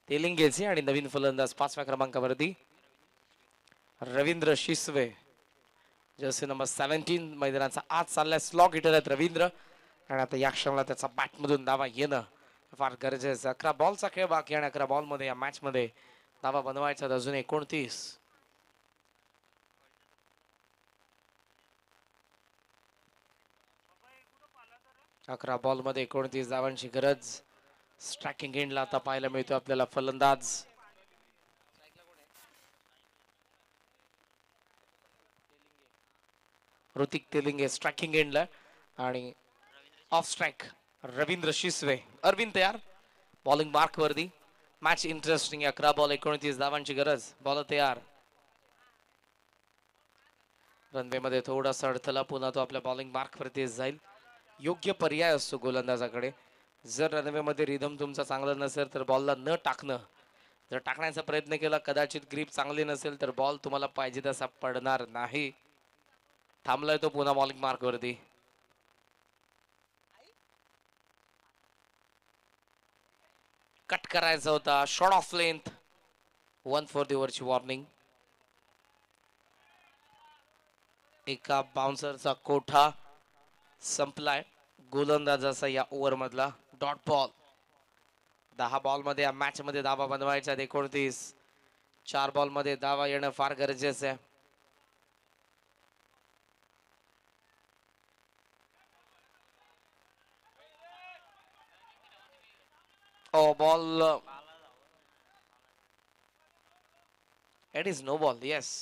तेलिंगेचे आणि नवीन फलंदाज 5व्या क्रमांकावरती रवींद्र शिसवे, जर्सी नंबर 17. मैदानाचा आज चाललाय स्लॉग हिटर आहेत रवींद्र, आणि आता या क्षणाला त्याचा बॅटमधून धावा येणं फार गरजेचं. 11 बॉलचा खेळ बाकी आणि 11 बॉलमध्ये या मॅच मध्ये धावा बनवायचा अजून 29. 11 बॉलमध्ये 29 धावांची गरज. स्ट्रायकिंग एंडला आता पाहायला मिळतो आपल्याला फलंदाज ऋतिक तेलिंगे स्ट्रायकिंग एंडला, आणि ऑफ स्ट्राइक रवींद्र शिसवे. अरविंद तयार बॉलिंग मार्क वरती. Match interesting. 11 बॉल 29 धावांची गरज. बॉल तयार. रनवे मध्ये थोडासा अडथळा, पुन्हा तो आपल्या बॉलिंग मार्क वरती जाईल. योग्य पर्याय असतो गोलंदाजाकडे. जर रनवे मध्ये रिदम तुमचा चांगला नसेल तर बॉलला न टाकणं. जर टाकण्याचा प्रयत्न केला, कदाचित ग्रीप चांगली नसेल तर बॉल तुम्हाला पाहिजे तसा पडणार नाही. थांबलाय तो पुन्हा बॉलिंग मार्क वरती. कट करायचा होता, short of length. 1 for the ओव्हरची वॉर्निंग. एका बाउन्सरचा कोठा संपलाय गोलंदाजाचा या ओव्हर मधला. Dot ball. 10 बॉल मध्ये या मॅच मध्ये धावा बनवायच्या 29. 4 बॉल मध्ये धावा येणं फार गरजेचं आहे. ओ ball. It is no ball. Yes.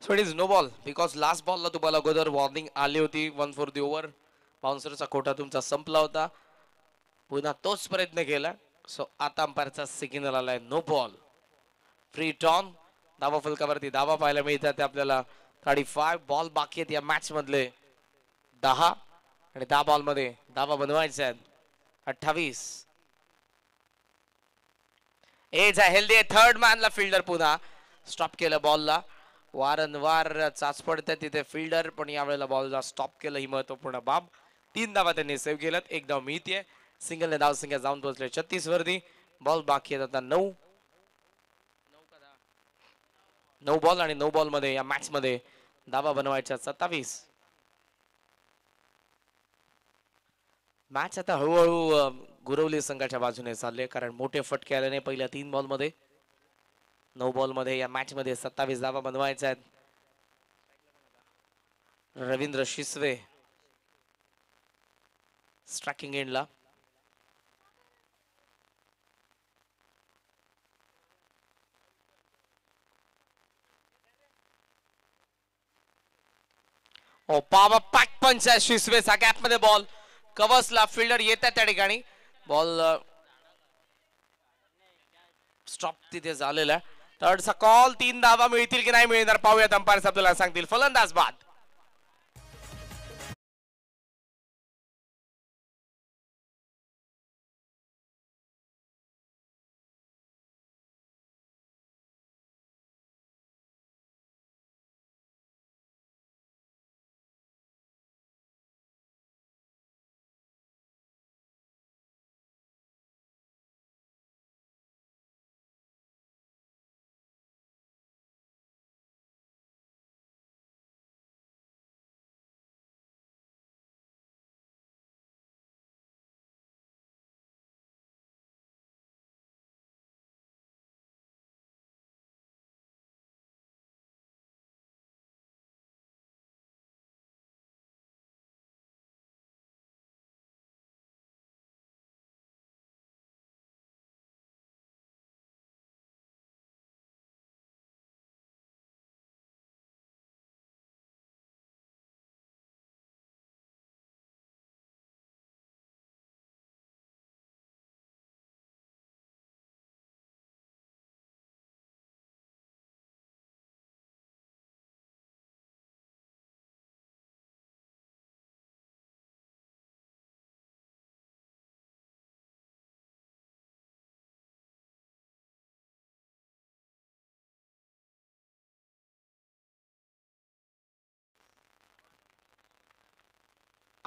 So it is no ball because last ball ला तुम्हाला अगोदर वॉर्निंग आली होती. 1 फॉर दी ओव्हर. बाउन्सरचा कोटा तुमचा संपला होता. पुन्हा तोच प्रयत्न केला. सो आता अंपायरचा सिग्नल आलाय नो बॉल. फ्री टॉन. धावा फलकावरती धावा पाहायला मिळतात आपल्याला. 35 बॉल बाकी आहेत या मॅच मधले. 10 आणि 10 बॉल मध्ये धावा बनवायच्या आहेत 28. एज आहे हेल्दी. थर्ड मॅनला फिल्डर पुन्हा स्टॉप केलं बॉलला. वारंवार चाच पडते तिथे फिल्डर, पण यावेळेला बॉलला स्टॉप केलं ही महत्वपूर्ण बाब. 3 धावा त्यांनी सेव्ह केल्यात. 1 धाव मिळतीये. सिंगलने धाव संख्या जाऊन पोहोचले 36 वरती. बॉल बाकी आहेत आता 9. 9 बॉल आणि 9 बॉल मध्ये या मॅच मध्ये धावा बनवायच्या 27. मॅच आता हळूहळू गुरवली संघाच्या बाजूने चालले, कारण मोठे फटके आल्याने पहिल्या 3 बॉल मध्ये. 9 बॉल मध्ये या मॅच मध्ये 27 धावा बनवायच्या आहेत. रवींद्र शिसवे स्ट्रायकिंग एंडला. ओ पावा पॅक पंच आहे शिसवेचा. गॅप मध्ये बॉल कव्हर्सला फिल्डर येत आहे त्या ठिकाणी. बॉल स्टॉप तिथे झालेला आहे. थर्डचा कॉल. 3 धावा मिळतील की नाही मिळणार पाहूयात. अंपायर आपल्याला सांगतील. फलंदाज बाद.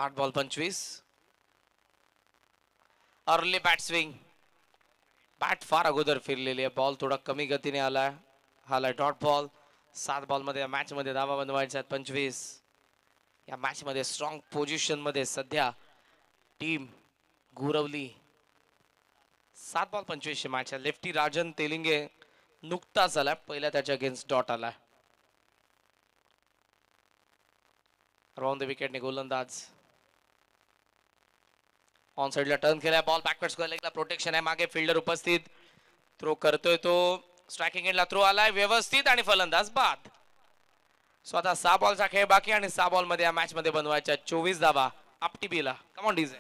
8 ball 25. Early bat swing. Bat फार अगोदर फिरलेली आहे. बॉल थोडा कमी गतीने आलाय. आलाय डॉट बॉल. 7 बॉल मध्ये मॅच मध्ये धावा बनवायच्या आहेत 25. या मॅच मध्ये स्ट्रॉंग पोझिशन मध्ये सध्या टीम गुरवली. 7 बॉल 25 मॅच आहे. लेफ्टी राजन तेलिंगे नुकताच आलाय. पहिल्या त्याच्या अगेन्स्ट डॉट आलाय. राऊंड द विकेटने गोलंदाज ऑन साइडला टर्न केलाय. बॉल बॅकवर्ड स्क्वेअर लेगला प्रोटेक्शन आहे. मागे फिल्डर उपस्थित. थ्रो करतोय तो. स्ट्रायकिंग एंडला थ्रो आलाय व्यवस्थित आणि फलंदाज बाद. स्वतः 6 बॉलचा खेळ बाकी आणि 6 बॉल मध्ये या मॅच मध्ये बनवायच्या 24 धावा आपटीबीला. Come on DJ.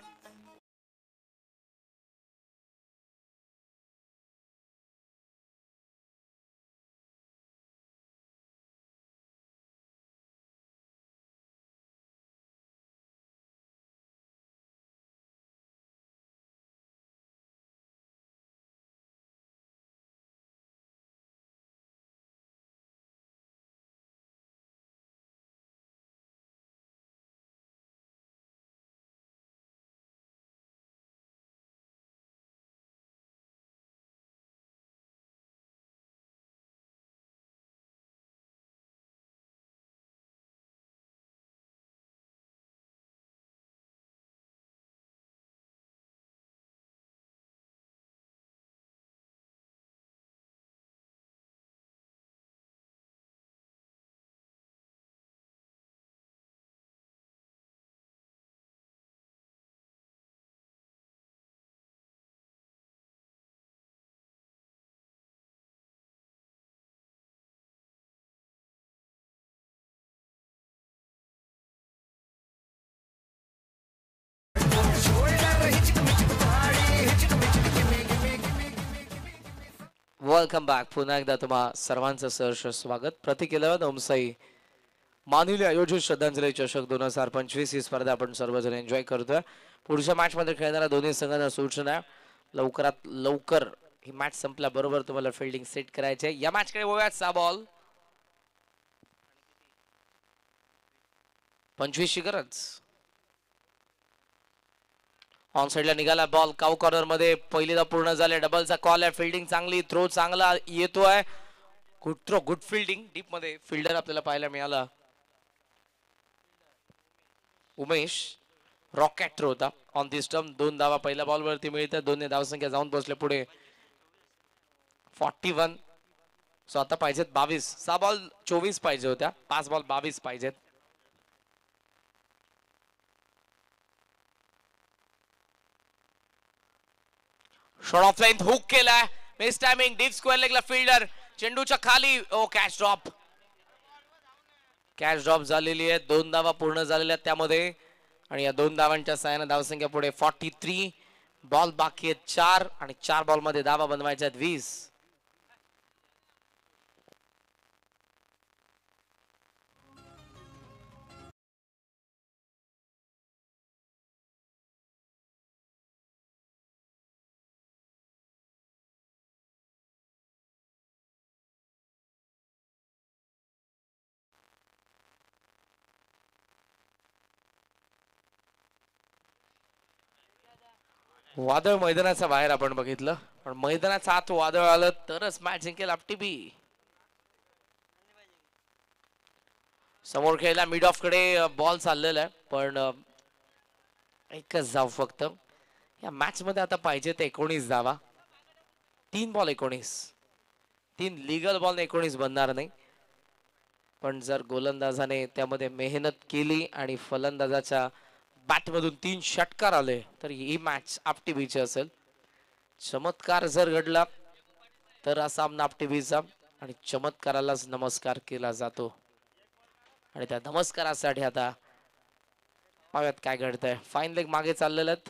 Welcome back. पुन्हा एकदा तुम्हा सर्वांचं सहर्ष स्वागत. प्रतीक 11 ओमसाई मानुली आयोजित श्रद्धांजली चषक 2025 ही स्पर्धा आपण सर्वजण एन्जॉय करतोय. पुढच्या मॅच मध्ये खेळणाऱ्या दोन्ही संघांना सूचना आहे. लवकरात लवकर ही मॅच संपल्याबरोबर तुम्हाला फिल्डिंग सेट करायची आहे. या मॅच कडे वळूयात. 6 बॉल 25 ची गरज. ऑन साइडला निघाला बॉल. काउ कॉर्नर मध्ये पहिली धाव पूर्ण झाले. डबलचा कॉल आहे. फिल्डिंग चांगली. थ्रो चांगला येतोय. Good throw. Good fielding. Deep मध्ये फिल्डर आपल्याला पाहायला मिळाला. उमेश रॉकेट थ्रो होता ऑन दी स्टंप. 2 धावा पहिल्या बॉल वरती मिळतात. दोन्ही धावसंख्या जाऊन पोहोचले पुढे 41. सो आता पाहिजेत 22. 6 बॉल 24 पाहिजे होत्या. 5 बॉल 22 पाहिजेत. शॉट ऑफ लेंथ हुक केलाय. Miss timing. डीप स्क्वेअर लेगला फिल्डर चेंडूच्या खाली. ओ कॅच ड्रॉप. कॅच ड्रॉप झालेली आहे. 2 धावा पूर्ण झालेल्या आहेत त्यामध्ये आणि या 2 धावांच्या साहाय्याने धावसंख्या पुढे 43. बॉल बाकी आहेत 4 आणि 4 बॉल मध्ये धावा बनवायच्या आहेत 20. वादळ मैदानाच्या बाहेर आपण बघितलं पण मैदानाचा आत वादळ आलं तरच मॅच जिंकेल आपटीबी. समोर खेळला मिड ऑफ कडे बॉल चाललेला आहे पण एकच धाव फक्त. या मॅच मध्ये आता पाहिजे ते 19 धावा. 3 बॉल 19. 3 लिगल बॉल 19 बनणार नाही. पण जर गोलंदाजाने त्यामध्ये मेहनत केली आणि फलंदाजाच्या बॅट मधून 3 षटकार आले तर ही मॅच आपटीबीची असेल. चमत्कार जर घडला तर हा सामना आपटीबीचा आणि चमत्कारालाच नमस्कार केला जातो. आणि त्या नमस्कारासाठी आता पाहूयात काय घडतंय. फाईन लेग मागे चाललेले आहेत.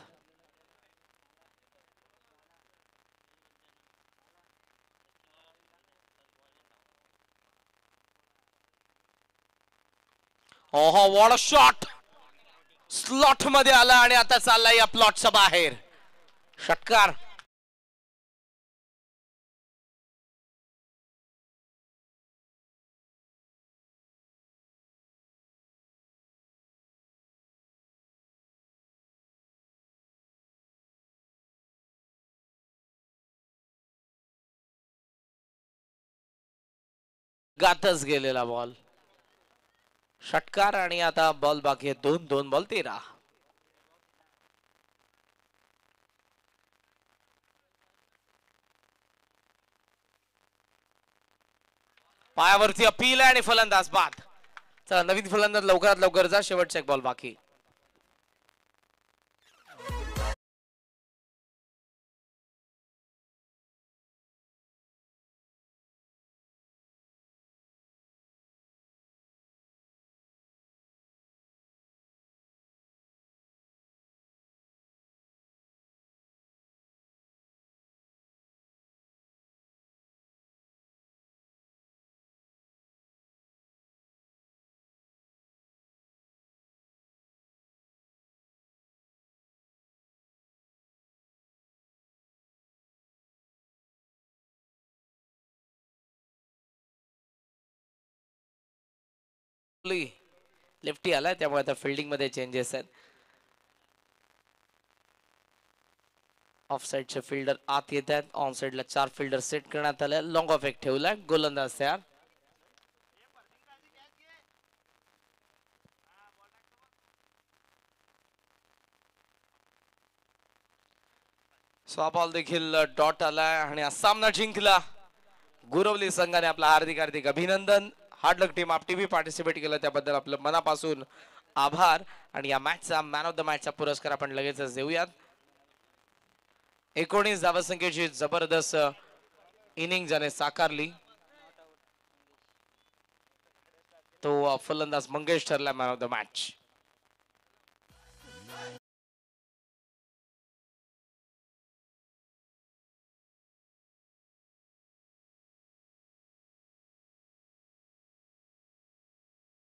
ओहो व्हॉट अ शॉट. स्लॉट मध्ये आला आणि आता चाललाय या प्लॉटच्या बाहेर. षटकार. गातच गेलेला बॉल, षटकार. आणि आता बॉल बाकी आहे 2 बॉल 13. पायावरती अपील आहे आणि फलंदाज बाद. चला नवीन फलंदाज लवकरात लवकर जा, शेवटचा एक बॉल बाकी. लेफ्टी आलाय त्यामुळे आता फिल्डिंग मध्ये चेंजेस आहेत. ऑफ साइडचे फिल्डर आत येत आहेत. ऑन साइडला 4 फिल्डर सेट करण्यात आले. लॉंग ऑफ एक ठेवलाय. गोलंदाज तयार. सो बॉल देखील डॉट आलाय आणि हा सामना जिंकला गुरवली संघाने. आपला हार्दिक हार्दिक अभिनंदन. हार्ड लक टीम आप टीव्ही पार्टिसिपेट केलं त्याबद्दल आपलं मनापासून आभार. आणि या मॅचचा मॅन ऑफ द मॅचचा पुरस्कार आपण लगेचच देऊयात. 19 धावसंख्येची जबरदस्त इनिंग ज्याने साकारली तो फलंदाज मंगेश ठरला मॅन ऑफ द मॅच.